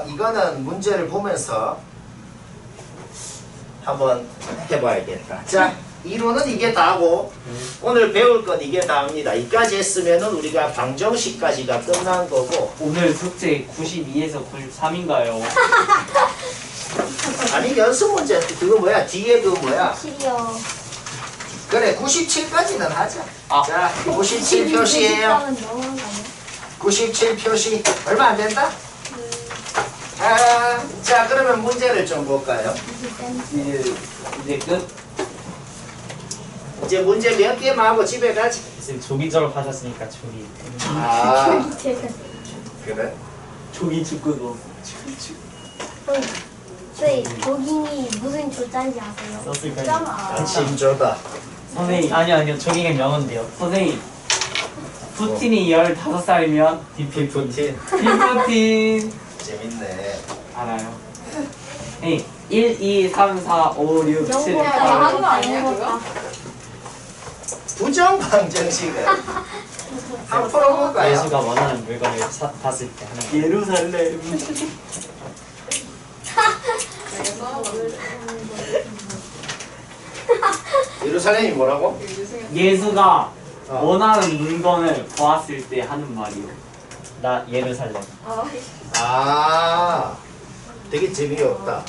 이거는 문제를 보면서 한번 해봐야겠다. 자, 이론은 이게 다고 오늘 배울 건 이게 다입니다. 이까지 했으면은 우리가 방정식까지가 끝난 거고 오늘 숙제 92에서 93인가요? 아니 연습 문제 그거 뭐야 뒤에 그거 뭐야 7이요. 그래 97까지는 하자. 아. 자 97 표시예요. 97 표시 얼마 안 된다? 자 그러면 문제를 좀 볼까요? 이제 끝. 이제 문제 몇 개만 하고 집에 가지. 지금 조기 졸업하셨으니까 조기. 아 그래? 조기 축구도. 저희 조깅이 무슨 조자인지 아세요? 썼을까요? 진조다. 선생님, 아니요 조기는 명언데요. 선생님. 푸틴이 15살이면 푸틴 푸틴 재밌네. 알아요. 네, 1, 2, 3, 4, 5, 6, 7, 영어 8. 하는 거 아니야, 그거? 부정방정식을 한번 풀어볼까요? 예수가 원하는 물건을 봤을 때 하는 예루살렘. 예루살렘이 뭐라고? 예수가 원하는 물건을 보았을 때 하는 말이요. 나 예루살렘. 아, 되게 재미없다.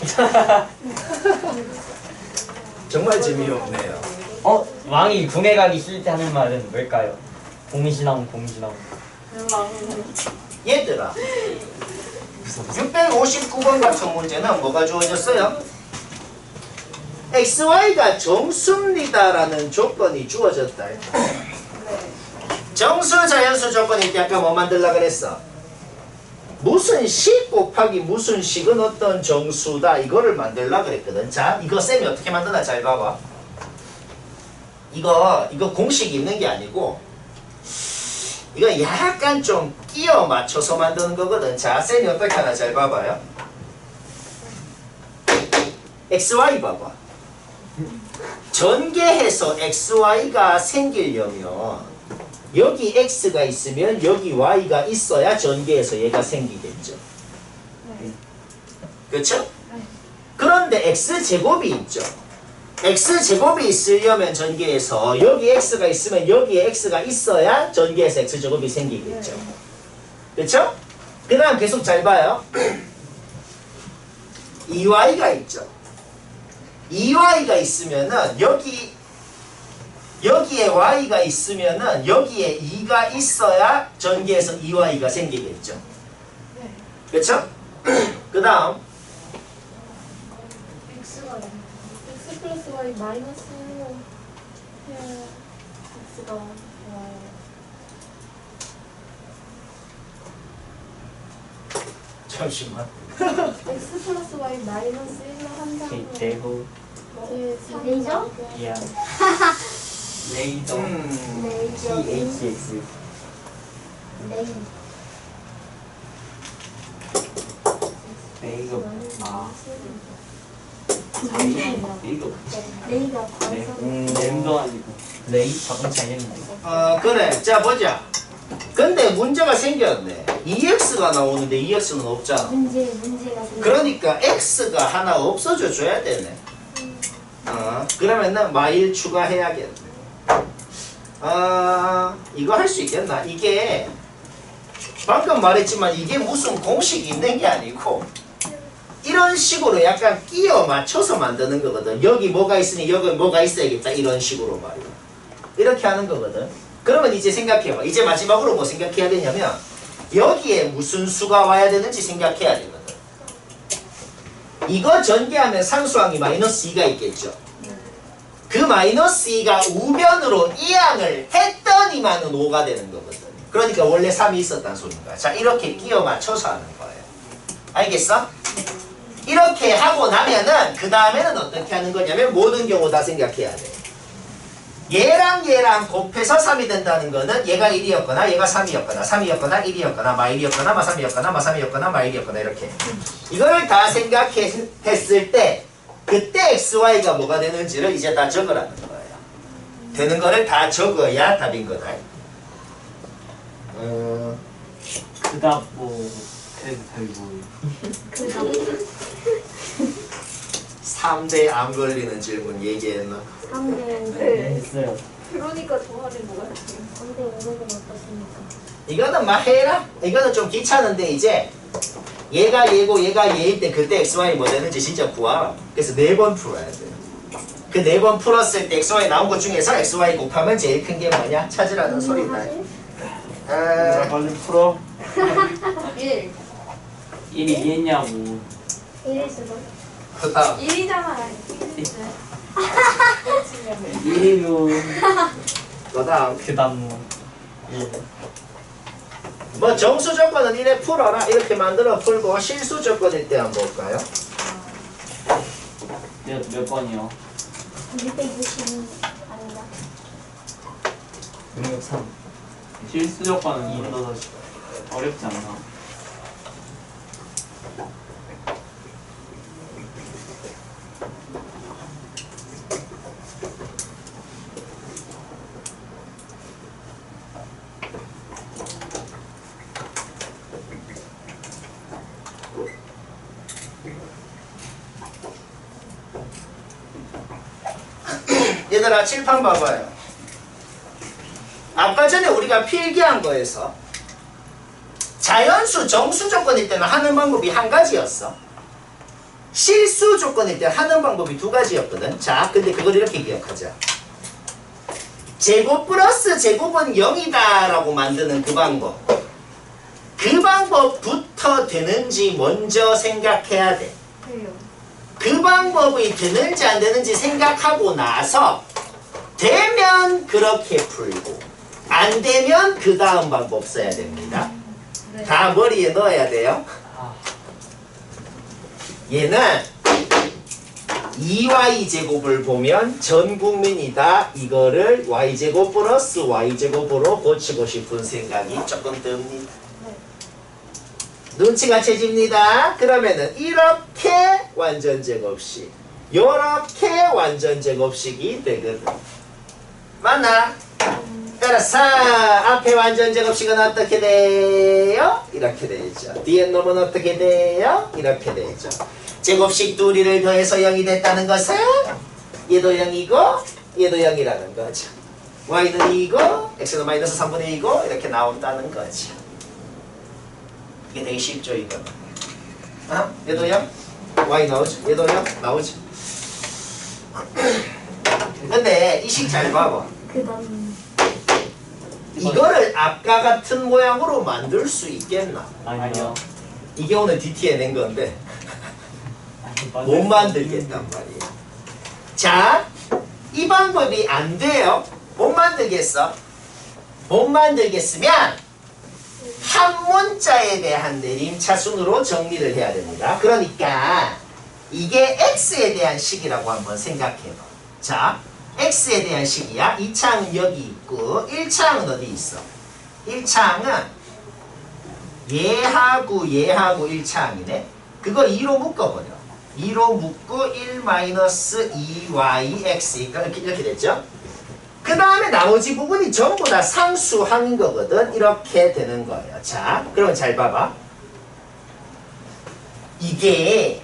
정말 재미없네요. 왕이 궁에 가기 싫을 때 하는 말은 뭘까요? 공시나무. 얘들아, 659번 같은 문제는 뭐가 주어졌어요? XY가 정수입니다라는 조건이 주어졌다. 정수 자연수 조건일 때 아까 뭐 만들라 그랬어? 무슨 식 곱하기 무슨 식은 어떤 정수다 이거를 만들라 그랬거든. 자, 이거 쌤이 어떻게 만드나 잘 봐봐. 이거 공식이 있는 게 아니고 이거 약간 좀 끼워 맞춰서 만드는 거거든. 자, 쌤이 어떻게 하나 잘 봐봐요. XY 봐봐. 전개해서 XY가 생기려면 여기 X가 있으면 여기 Y가 있어야 전개해서 얘가 생기겠죠. 그렇죠? 그런데 X제곱이 있죠. X제곱이 있으려면 전개해서 여기 X가 있으면 여기에 X가 있어야 전개해서 X제곱이 생기겠죠. 그렇죠? 그 다음 계속 잘 봐요. 2Y가 있죠. 2Y가 있으면은 여기에 Y가 있으면은 여기에 2가 있어야 전개해서 2Y가 생기겠죠. 그렇죠? 그 다음 X 플러스 Y 마이너스 X가 잠시만. X 플러스 Y 마이너스 1로 한다면 대호. 레이저? 이야. 레이저. 레이저. THX. 레이저. 레이저. 아. 레이저. 레이저 거기서 램도 아니고. 레이 자동차 이름인데. 그래. 자, 보자. 근데 문제가 생겼네. 2x가 나오는데 2x는 없잖아. 문제가 그러니까 x가 하나 없어져 줘야 되네. 그러면은 마일 추가해야겠네. 이거 할 수 있겠나? 이게 방금 말했지만 이게 무슨 공식이 있는 게 아니고 이런 식으로 약간 끼워 맞춰서 만드는 거거든. 여기 뭐가 있으니 여기 뭐가 있어야겠다. 이런 식으로 말이야. 이렇게 하는 거거든. 그러면 이제 생각해봐. 이제 마지막으로 뭐 생각해야 되냐면 여기에 무슨 수가 와야 되는지 생각해야 되거든. 이거 전개하면 상수항이 마이너스 2가 있겠죠. 그 마이너스 2가 우변으로 이항을 했더니만은 5가 되는 거거든. 그러니까 원래 3이 있었다는 소리인 거야. 자, 이렇게 끼워 맞춰서 하는 거예요. 알겠어? 이렇게 하고 나면은 그 다음에는 어떻게 하는 거냐면 모든 경우 다 생각해야 돼. 얘랑 곱해서 3이 된다는 거는 얘가 1이었거나 얘가 3이었거나 3이었거나 1이었거나 마 1이었거나 마 3이었거나 마 3이었거나 마 1이었거나 이렇게 이거를 다 생각했을 때 그때 XY가 뭐가 되는지를 이제 다 적으라는 거예요. 되는 거를 다 적어야 답인 거다. 그다음 뭐 그래도 답이 뭐예요? 3대 암 걸리는 질문 얘기했나? 3대 했어요. 그러니까 동아리 뭐가 3대 500은 어떻습니까? 이거는 막 해라. 이거는 좀 귀찮은데 이제 얘가 얘고 얘가 얘일 때 그때 XY 뭐 되는지 진짜 구하라. 그래서 4번 풀어야 돼. 그 4번 풀었을 때 XY 나온 것 중에서 XY 곱하면 제일 큰 게 뭐냐? 찾으라는 소리다. 빨리 풀어. 1. 1이 이했냐고. 1일 수도. 그 다음 1이잖아. 1이면 그 다음 그 다음 뭐. 뭐 정수 조건은 1에 풀어라. 이렇게 만들어 풀고 실수 조건일 때 한번 볼까요? 몇 번이요? 660은 아닌가? 능력 3. 실수 조건은 이보다 더 어렵지 않나? 얘들아 칠판 봐봐요. 아까 전에 우리가 필기한 거에서 자연수 정수 조건일 때는 하는 방법이 한 가지였어. 실수 조건일 때 하는 방법이 두 가지였거든. 자, 근데 그걸 이렇게 기억하자. 제곱 플러스 제곱은 0이다 라고 만드는 그 방법. 그 방법부터 되는지 먼저 생각해야 돼. 그 방법이 되는지 안 되는지 생각하고 나서 되면 그렇게 풀고 안 되면 그 다음 방법 써야 됩니다. 다 머리에 넣어야 돼요. 얘는 2y제곱을 보면 전 국민이 다 이거를 y제곱 플러스 y제곱으로 고치고 싶은 생각이 조금 듭니다. 눈치가 채집니다. 그러면은 이렇게 완전제곱식, 요렇게 완전제곱식이 되거든. 맞나? 따라서 앞에 완전제곱식은 어떻게 돼요? 이렇게 되죠. 뒤에 놈은 어떻게 돼요? 이렇게 되죠. 제곱식 둘이를 더해서 0이 됐다는 것은 얘도 0이고 얘도 0이라는 거죠. y는 2고 x는 마이너스 3분의 2고 이렇게 나온다는 거죠. 이게 되게 쉽죠 이거. 얘도 0? y 나오죠? 얘도 0? 나오죠? 근데 이 식 잘 봐봐. 이거를 아까 같은 모양으로 만들 수 있겠나? 아니요. 이게 오늘 DT에 낸 건데 못 만들겠단 말이에요. 자, 이 방법이 안 돼요. 못 만들겠어. 못 만들겠으면 한 문자에 대한 내림차순으로 정리를 해야 됩니다. 그러니까 이게 x에 대한 식이라고 한번 생각해봐. 자, x에 대한 식이야. 2차항은 여기 있고 1차항은 어디 있어? 1차항은 얘하고 얘하고 1차항이네. 그걸 2로 묶어버려. 2로 묶고 1 마이너스 2yx 이렇게 됐죠? 그 다음에 나머지 부분이 전부 다 상수항인 거거든. 이렇게 되는 거예요. 자, 그러면 잘 봐봐. 이게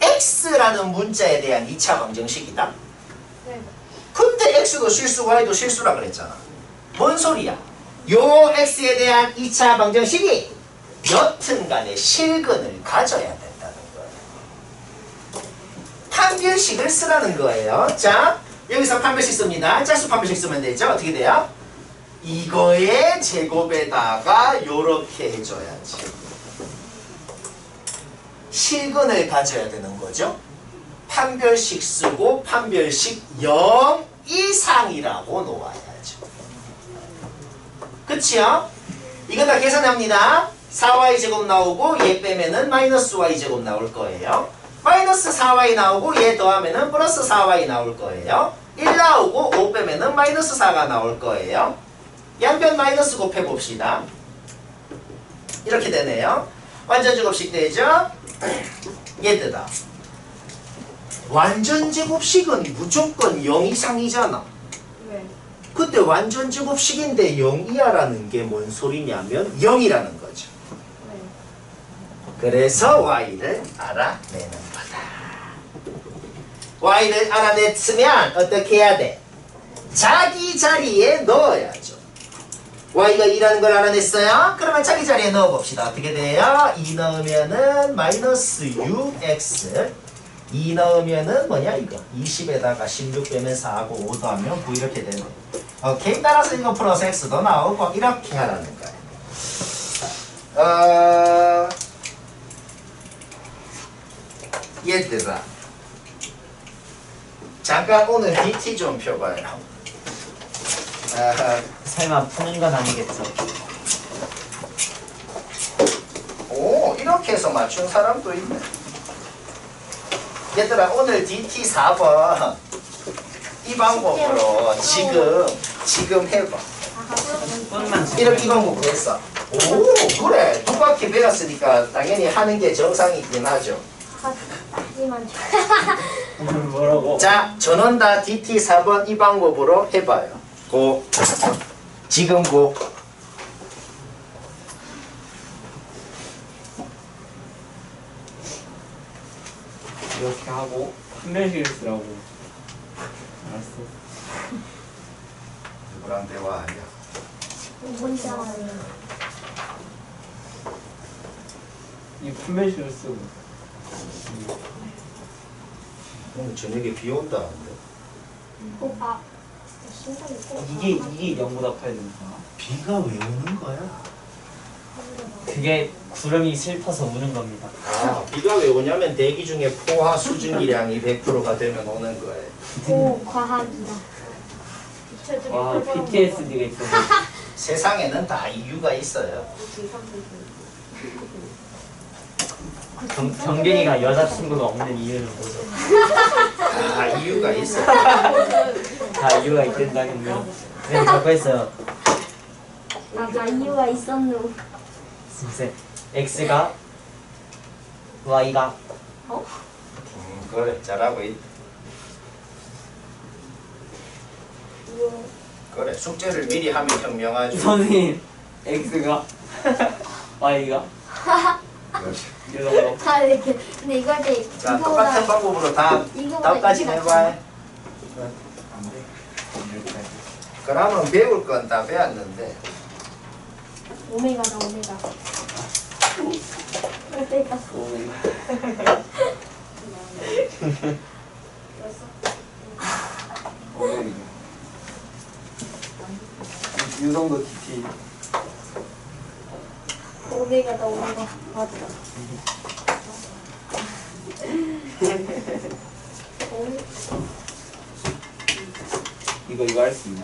x라는 문자에 대한 2차 방정식이다. 근데 x도 실수, y도 실수라 그랬잖아. 뭔 소리야? 요 x에 대한 2차 방정식이 여튼간에 실근을 가져야 된다는 거예요. 판별식을 쓰라는 거예요. 자, 여기서 판별식 씁니다. 짝수 판별식 쓰면 되죠? 어떻게 돼요? 이거의 제곱에다가 요렇게 해줘야지. 실근을 가져야 되는 거죠. 판별식 쓰고 판별식 0 이상이라고 놓아야죠. 그치요? 이건 다 계산합니다. 4y제곱 나오고 얘 빼면은 마이너스 y제곱 나올 거예요. 마이너스 4y 나오고 얘 더하면은 플러스 4y 나올 거예요. 1 나오고 5 빼면은 마이너스 4가 나올 거예요. 양변 마이너스 곱해봅시다. 이렇게 되네요. 완전제곱식 되죠? 얘들아, 완전제곱식은 무조건 0 이상이잖아. 근데 완전제곱식인데 0 이하라는 게 뭔 소리냐면 0이라는 거죠. 그래서 y를 알아내는 거다. y를 알아냈으면 어떻게 해야 돼? 자기 자리에 넣어야죠. y가 2라는 걸 알아냈어요? 그러면 자기 자리에 넣어봅시다. 어떻게 돼요? 2 넣으면은 마이너스 6x, 2 넣으면은 뭐냐 이거 20에다가 16 빼면 4하고 5 더하면 9 이렇게 되네. 오케이? 따라서 이거 플러스 x도 나오고 이렇게 하라는 거예요. 얘들아, 잠깐 오늘 DT 좀 펴봐요. 설마 푸는 건 아니겠죠? 오, 이렇게 해서 맞춘 사람도 있네. 얘들아, 오늘 DT 4번 이 방법으로 지금 해봐. 이렇게 이 방법으로 했어. 오, 그래. 두 바퀴 배웠으니까 당연히 하는 게 정상이긴 하죠. 뭐라고? 자, 전원 다 DT 4번 이 방법으로 해봐요. 고. 지금 고. 이렇게 하고 판별식을 쓰라고. 알았어. 누구랑 대화하냐? 혼자 이 품메시를 쓰고. 오늘 저녁에 비 온다는데. 오빠 심장이 꼭 이게 0보다 커야 된다. 비가 왜 오는 거야? 그게 구름이 슬퍼서 우는 겁니다. 아, 비가 왜 오냐면 대기 중에 포화 수증기량이 100%가 되면 오는 거예요. 고과학이다. 와 PTSD가 있어. 세상에는 다 이유가 있어요. 경빈이가 여자친구가 없는 이유는 뭐죠? 다 이유가 있어요. 다 이유가 있겠다 경빈. 네 갖고 있어요. 다 이유가 있었노. 글쎄 X가 Y가 그래, 잘하고 있다. 그래, 숙제를 미리 하면 현명하죠. 선생님 X가 Y가 이 정도. 다 이렇게 근데 이거 할 때 자, 똑같은 방법으로 답까지 내봐. 그러면 배울 건 다 배웠는데 오메가다 오메가. 그러니까 이 정도 디테일. 오메가다 오메가 맞다. 이거 할 수 있나?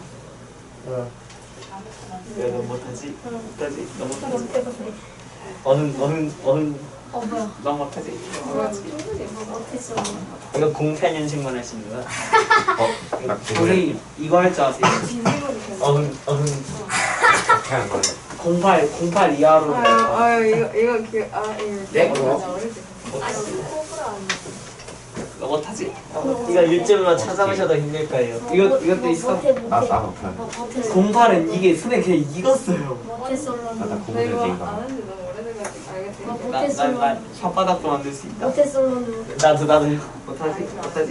어. 야, 너 못하지? 못하지? 너 못하지? 해보세요. 어느 뭐야? 너 못하지? 못했어. 이거 공편연식만 할 수 있는 거야? 선생님 이거 할 줄 아세요? 어흥 어떻게 하는 거야? 08 이하로 이거 네, 그거. 너 못하지? 이거 유튜브로 찾아보셔도 힘들 거예요. 이것도 있어? 못해 나 못해. 못해. 08은 이게 손에 그냥 익었어요. 못했어. 나 공부를 된가? 아는데 너무 오래돼가지고 알겠지. 나 혓바닥도 만들 수 있다. 못했어. 나도요. 못하지? 못하지?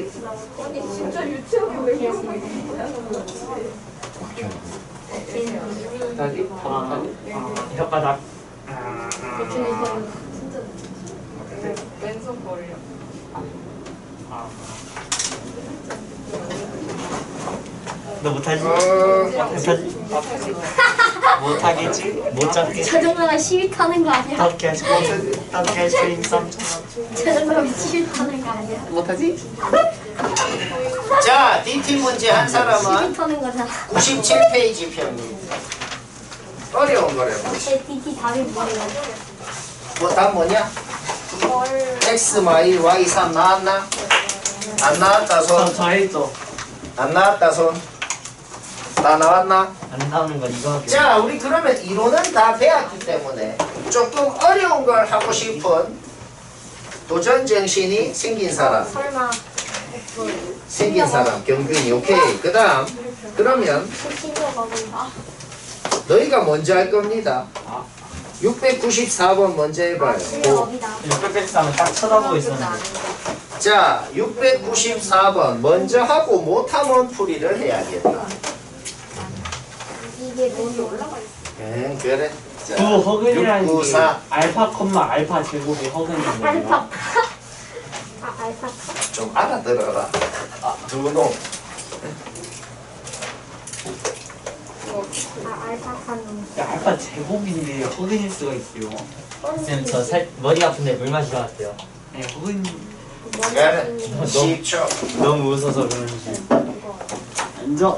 아니 진짜 유치하게 왜 그러고 있는 거야? 어떻게 하는 거야? 못하지? 혓바닥. 왼손 벌려. 너 못하지? 못하지? 못하겠지? 못 잡겠지? 저 정도면 시위 타는 거 아니야? 어떻게 할 수 있어? 저 정도면 시위 타는 거 아니야? 못하지? 자, DT 문제 한 시위 사람은 타는 거잖아. 97페이지 편입니다. 어려운 거래. 제 DT 답이 뭐예요? 뭐답 뭐냐? X, Y, 3 나왔나? 안 나왔다 손. 저 했죠. 안 나왔다 손. 다 나왔나? 안 나오는 건 이거 할게요. 자, 우리 그러면 이론은 다 배웠기 때문에 조금 어려운 걸 하고 싶은 도전 정신이 생긴 사람. 설마 생긴 사람 경빈이. 오케이. 그다음 그러면 신녀가 뭔가? 너희가 먼저 할 겁니다. 694번 먼저 해봐요. 신녀업이다. 600백삼은 딱 쳐다보고 있었는데. 자, 694번 먼저 하고 못하면 풀이를 해야겠다. 이게 뭐지? 그래. 자, 그 허근이라는 게 694. 알파 콤마 알파 제곱이 허근인 거예요. 알파. 알파. 좀 알아들어라. 두 놈. 알파카는. 야, 알파 제곱인데 허근일 수가 있어요. 쌤, 저 머리 아픈데 물 마시러 왔대요. 네, 허근. 그래. 10초. 너무 웃어서 그런지. 앉아.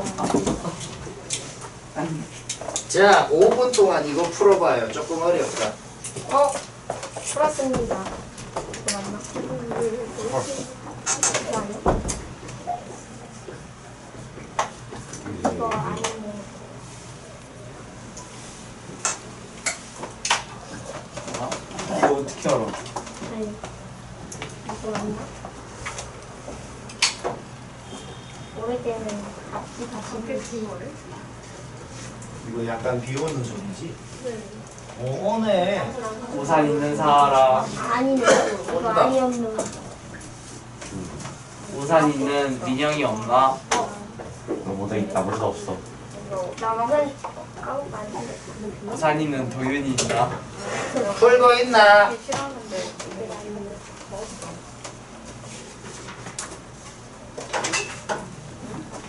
자, 5분 동안 이거 풀어봐요. 조금 어렵다. 풀었습니다. 맞나? 이거 아니야? 이거 아니네. 이거 어떻게 알아? 아니. 이거 맞나? 모를 때는 같이 이거 약간 비 오는 소리지? 오네. 우산 있는 사람. 아니네. 이거 아니었는. 우산 있는 민영이 없나? 묻어 있다. 물도 없어. 나만 아우 많은데. 아사니는 도윤이 있나? 풀고 있나? 싫어하는데.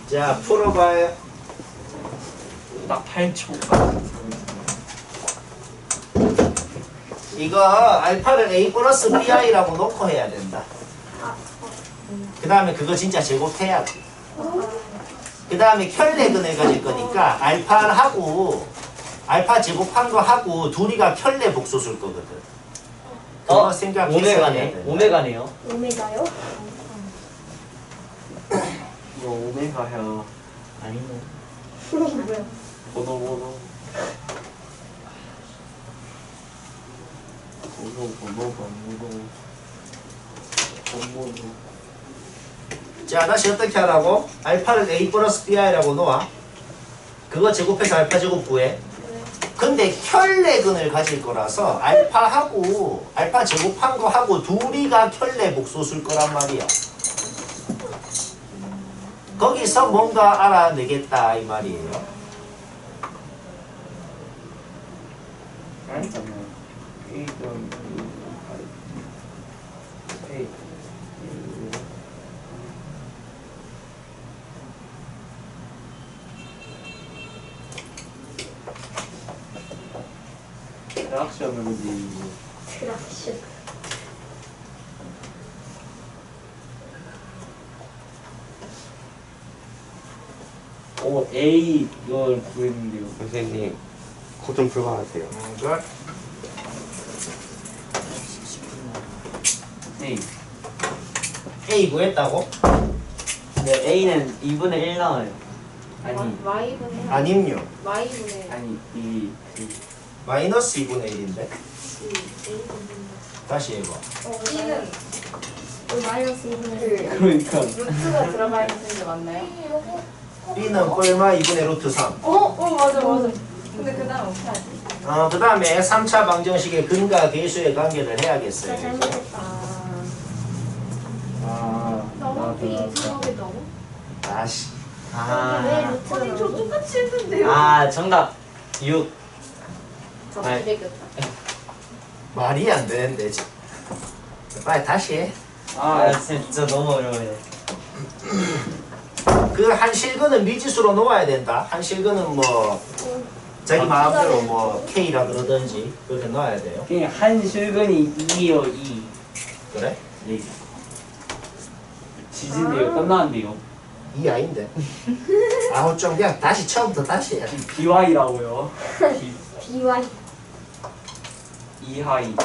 자, 풀어봐요. 딱 8초. 이거 알파를 A 플러스 BI라고 놓고 해야 된다. 그 다음에 그거 진짜 제곱해야 돼. 그 다음에 켤레근을 가질 거니까 알파하고 알파 제곱한 거 하고 둘이가 켤레 복소수일 거거든. 그거 생각해서 해야 돼. 오메가네요. 오메가요? 이거 오메가야. 아니네. 뭐야? 보노. 자, 다시 어떻게 하라고? 알파를 A 플러스 BI라고 놓아. 그거 제곱해서 알파 제곱 구해. 근데 켤레근을 가질 거라서 알파하고 알파 제곱한 거 하고 둘이가 켤레 복소수일 거란 말이야. 거기서 뭔가 알아내겠다 이 말이에요. 리액션으로지. 트락션. A 이걸 구했는데요. 선생님 코 좀 풀고 하세요. 굿. A. A 구했다고? 네, A는 2분의 1 나와요. 아니 Y분의 아님요. Y분의 아니 이 마이너스 2분의 1인데. 다시 해봐. C는 마이너스 2분의 그러니까 루트가 들어가 있는 게 맞나요? B는 얼마 2분의 루트 3. 맞아. 근데 그 다음 어떻게 하지? 그 다음에 3차 방정식의 근과 계수의 관계를 해야겠어요. 나 잘못했다. 너무 이상하게도. 아씨. 왜 아, 루트가 아니 저 나오지? 똑같이 했는데요. 아 정답 6. 저 아이. 기대겠다. 말이 안 되는데 지금. 빨리 다시 해. 아 진짜 너무 어려워요. 그 한실근은 미지수로 놓아야 된다. 한실근은 뭐 자기 마음대로 뭐 K라 그러든지 그렇게 넣어야 돼요. 그냥 한 실근이 2요 2. 그래? 네. 지진데요. 끝나는데요. 이 아인데. 아우 좀 그냥 다시 처음부터 다시 해. BY라고요. BY. 이하이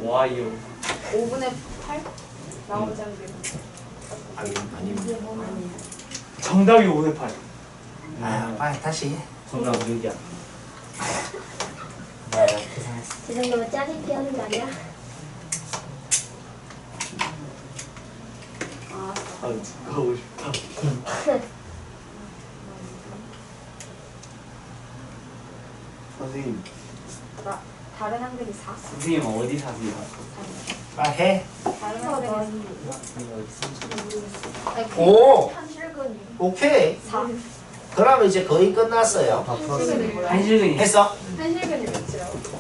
Y요. 5분의 8 나오지 않게. 아니. 정답이 5대 8. 아 빨리 다시 해. 정답 6이야. 나 계산했어. 이 정도면 짜릿게 하는 거 아니야? 아 가고 싶다. 선생님, 다른 한글이 4. 선생님 어디 사세요? 빨리 해. 다른 한글이 오 한실근이 오케이. 4. 그러면 이제 거의 끝났어요. 한실근이 뭐야? 한 실근이 했어? 한실근이 몇이라고?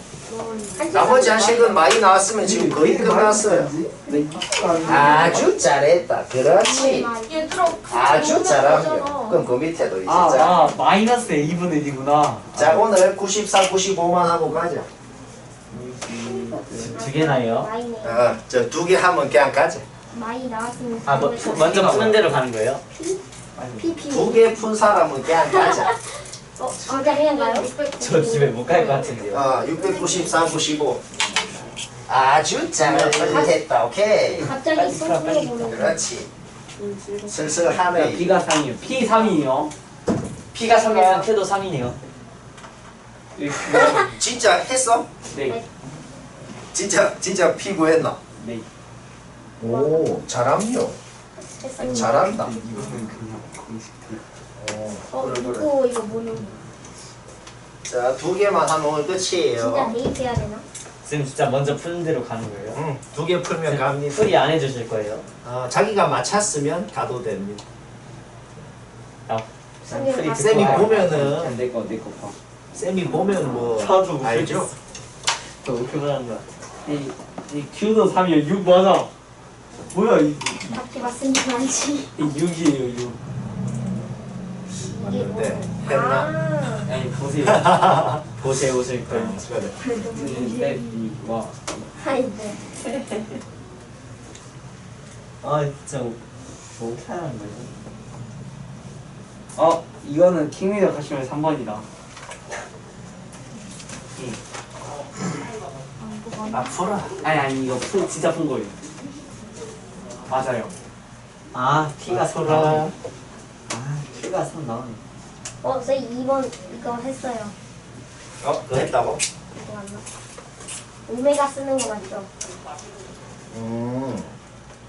나머지 한식은 많이 나왔으면 지금 거의 끝났어요. 아주 잘했다. 그렇지. 얘들아 아주 잘하면 그럼 그 밑에도 이제 자. 아 마이너스 A분의 D구나. 자 오늘 94, 95만 하고 가자. 2개나요? 마이네. 저 2개 하면 그냥 가자. 마이 나왔으면 아, 뭐 먼저 푸는 대로 가는 거예요? PP. 2개 푼 사람은 그냥 가자. 진짜 그냥 가요? 저 집에 못 갈 것 같은데요. 694, 95. 아주 잘했다. 오케이. 갑자기 소스로 보는 거. 그렇지. 슬슬 하네. B가 3이요. P 3이요. P가 3이면 Q도 3이네요. 진짜 했어? 네. 진짜 피구했나? 네. 오 잘함요. 했습니다. 잘한다. 이거는 그냥 공식. 이거 뭐는 자 2개만 하면 오늘 진짜 끝이에요. 데이트 해야 되나? 쌤 진짜 먼저 푸는 대로 가는 거예요? 응, 2개 풀면 갑니다. 풀이 안 해주실 거예요? 자기가 맞췄으면 가도 됩니다. 아, 쌤이 풀이 봤어요. 쌤이 듣고 보면은 내거 봐. 쌤이 보면 뭐 나도 알죠? 너 어떻게 말하는 거야? 이 Q도 3이야 6 맞아. 뭐야 이 밖에 봤으니까 알지. 6이에요 6. 맞는데 했나? 아, 아니 보세요. 보세요 오실 거예요. 와. 아이고. 아 진짜 뭐 어떻게 하는 거지? 이거는 킹리더 가시면 3번이다. 아 풀어. 아니 이거 진짜 푼 거예요. 맞아요. 아 P가 풀어. 3 나오네. 아 P가 3 나오네. 쌤 2번 이거 했어요. 그거 했다고? 이거 맞나? 오메가 쓰는 거 맞죠?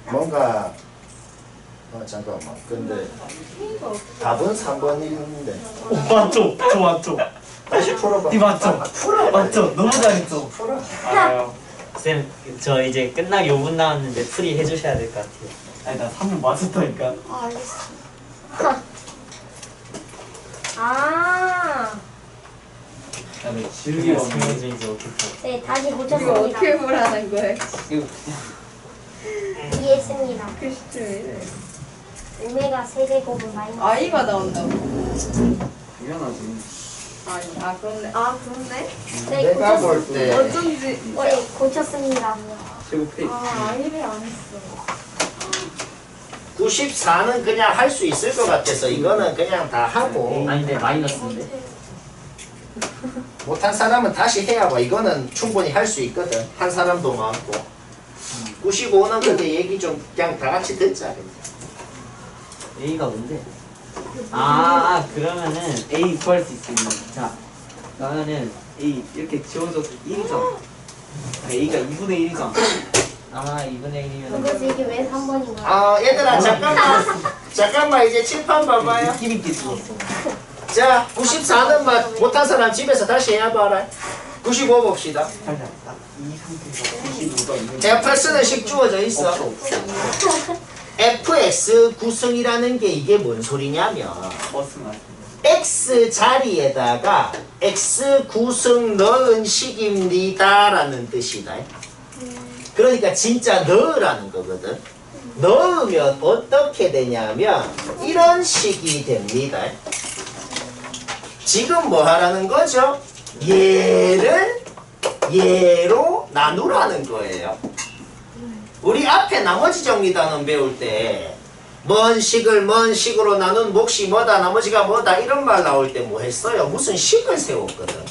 뭔가 잠깐만. 근데 답은 3번인데. 맞죠? 저 맞죠? 다시 풀어봐. 이 맞죠? 풀어. 맞죠? 너무 잘했죠? 풀어. 알아요. 쌤, 저 이제 끝나기 5분 남았는데 풀이 해주셔야 될 것 같아요. 아니 나 3분 맞았다니까. 아, 알겠어. 아, 나는 지르기 지르기가 없네. 생각중이지 어떻게. 네, 다시 이거 고쳤습니다. 어떻게 보라는 거야? 이거 이해했습니다. 글씨체 왜 이래? 오메가 세제곱은 마이너스. 아이가 나온다고. 당연하지. 그렇네. 그렇네. 네, 내가 고쳤, 볼 때 어쩐지. 네, 고쳤습니다. 제곱해. 아이를 안 했어. 94는 그냥 할 수 있을 것 같아서 이거는 그냥 다 하고 아닌데 마이너스인데. 못한 사람은 다시 해야 봐. 이거는 충분히 할 수 있거든. 한 사람도 많고. 95는 근데 얘기 좀 그냥 다 같이 듣자. A가 뭔데? 그러면은 A 구할 수 있으면 자 그러면은 A 이렇게 지워줘서 1이잖아. A가 2분의 1이잖아. 2분의 1이면 그래서 이게 왜 3번인가요? 얘들아 잠깐만 이제 칠판 봐봐요. 느낌 있게 지웠어. 자 94는 못한 사람 집에서 다시 해봐라. 95 봅시다. 살짝 딱이 상태에서 95가 fx는 식 주어져 있어. fx 구승이라는 게 이게 뭔 소리냐면 버스 맞 x 자리에다가 x 구승 넣은 식입니다 라는 뜻이다. 그러니까 진짜 넣으라는 거거든. 넣으면 어떻게 되냐면 이런 식이 됩니다. 지금 뭐 하라는 거죠? 얘를 얘로 나누라는 거예요. 우리 앞에 나머지 정리단원 배울 때 뭔 식을 뭔 식으로 나눈 몫이 뭐다 나머지가 뭐다 이런 말 나올 때 뭐 했어요? 무슨 식을 세웠거든.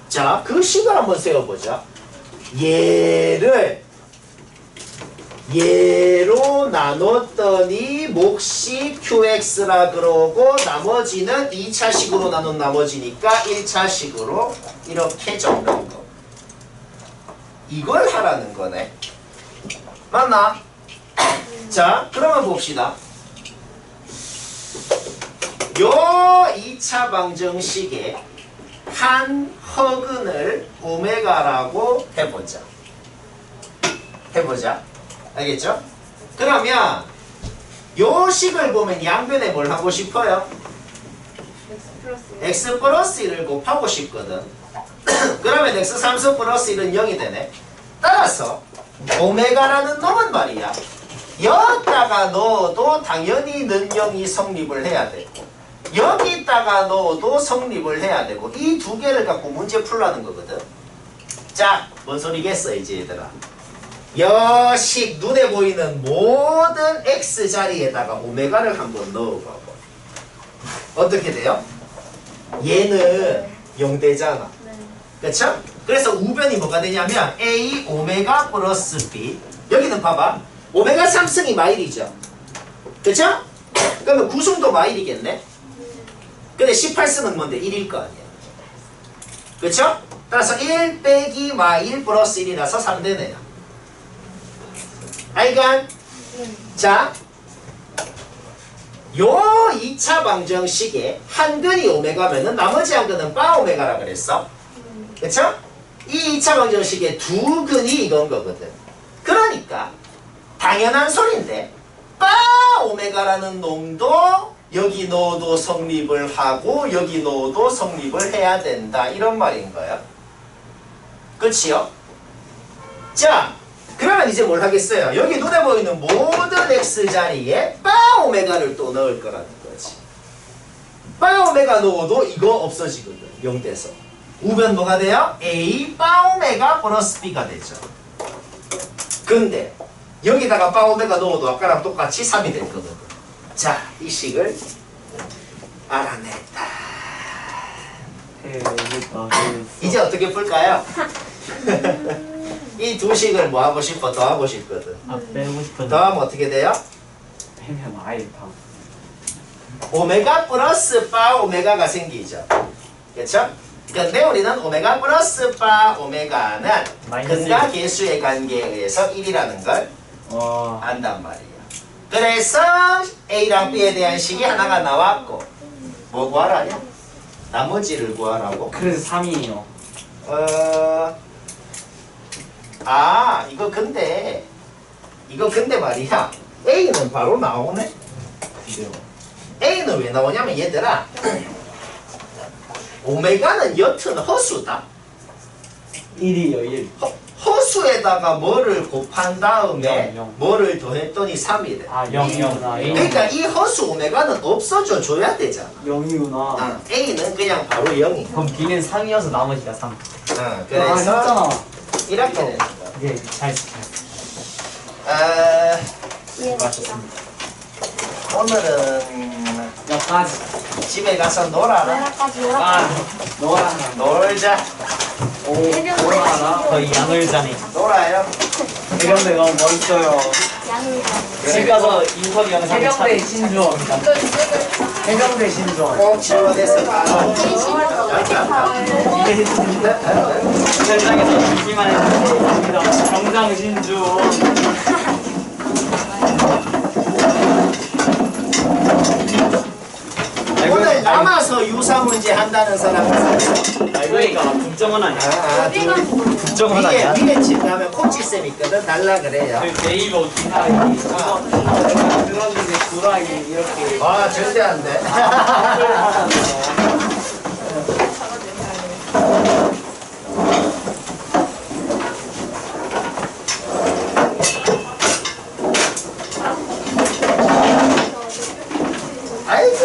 자, 그 식을 한번 세워보자. 얘로 나눴더니 몫이 qx라 그러고 나머지는 2차식으로 나눈 나머지니까 1차식으로 이렇게 적는 거. 이걸 하라는 거네. 맞나? 자, 그러면 봅시다. 요 2차 방정식에 한 허근을 오메가라고 해보자. 알겠죠? 그러면 요 식을 보면 양변에 뭘 하고 싶어요? x 플러스 1을 곱하고 싶거든. 그러면 x 3승 플러스 1은 0이 되네. 따라서 오메가라는 놈은 말이야. 여기다가 넣어도 당연히 는영이 성립을 해야 되고 여기다가 넣어도 성립을 해야 되고 이 두 개를 갖고 문제 풀라는 거거든. 자, 뭔 소리겠어 이제 얘들아. 여식 눈에 보이는 모든 x 자리에다가 오메가를 한번 넣어봐봐. 어떻게 돼요? 얘는 0되잖아. 그쵸? 그래서 우변이 뭐가 되냐면 a 오메가 플러스 b. 여기는 봐봐. 오메가 3승이 마일이죠. 그쵸? 그러면 9승도 마일이겠네. 근데 18승은 뭔데? 1일 거 아니야. 그쵸? 따라서 1 빼기 마일 플러스 1이라서 3되네요. 아이간? 자, 요 2차 방정식에 한 근이 오메가면은 나머지 한 근은 바 오메가라 그랬어. 그쵸? 이 2차 방정식의 두 근이 이건 거거든. 그러니까 당연한 소리인데 바 오메가라는 놈도 여기 넣어도 성립을 하고 여기 넣어도 성립을 해야 된다 이런 말인 거예요. 그치요? 자, 그러면 이제 뭘 하겠어요? 여기 눈에 보이는 모든 x 자리에 바 오메가를 또 넣을 거라는 거지. 바 오메가 넣어도 이거 없어지거든. 0돼서. 우변 뭐가 돼요? a 바 오메가 플러스 b가 되죠. 근데 여기다가 바 오메가 넣어도 아까랑 똑같이 3이 될 거거든. 자, 이 식을 알아냈다. 이제 어떻게 풀까요? 이 두 식을 뭐 하고 싶어? 더 하고 싶거든. 아 빼고 싶은데. 더하면 어떻게 돼요? 빼면 아예 다. 오메가 플러스 바 오메가가 생기죠. 그렇죠? 근데 우리는 오메가 플러스 바 오메가는 마이너스 근과 개수의 관계에 의해서 1이라는 걸 안단 말이에요. 그래서 A랑 B에 대한 식이 하나가 나왔고 뭐 구하라냐? 나머지를 구하라고? 그래서 3이에요. 이거 근데 말이야. A는 바로 나오네. A는 왜 나오냐면 얘들아 오메가는 여튼 허수다. 1이요 1. 허수에다가 뭐를 곱한 다음에 영. 뭐를 더했더니 3이 돼. 아 0이구나. 그러니까 이 허수 오메가는 없어져 줘야 되잖아. 0이구나. A는 그냥 바로 0이. 그럼 B는 3이어서 나머지가 3. 그래서 했잖아. 이렇게 되는 거야. 네, 잘했어. 이해했습니다. 오늘은 여기까지. 집에 가서 놀아라. 노라까지 아, 노라까지. 너랑 놀자. 얼마나? 거의 양을 자네. 놀아요. 해병대 너무 멋있어요. 양을 집 가서 인터뷰 영상 해병대 신주원. 해병대 신주원. 꼭 지원해서 가라. 현장에서 주기만 했는데 정장 신주원. 오늘 남아서 유사 문제 한다는 사람은 그러니까 국정원 아니야? 국정원 위에 아니야? 위에 집 가면 코치쌤 있거든. 날라 그래요. 네이버 기사에 들었는데 구라이 이렇게. 아 절대 안 돼. 아이고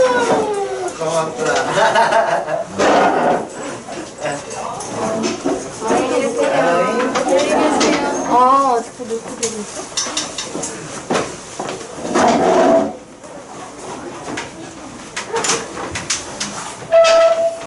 고맙구나. 안녕히 계세요. 안녕히 계세요. 아, 어떻게 놓고 되고 있어?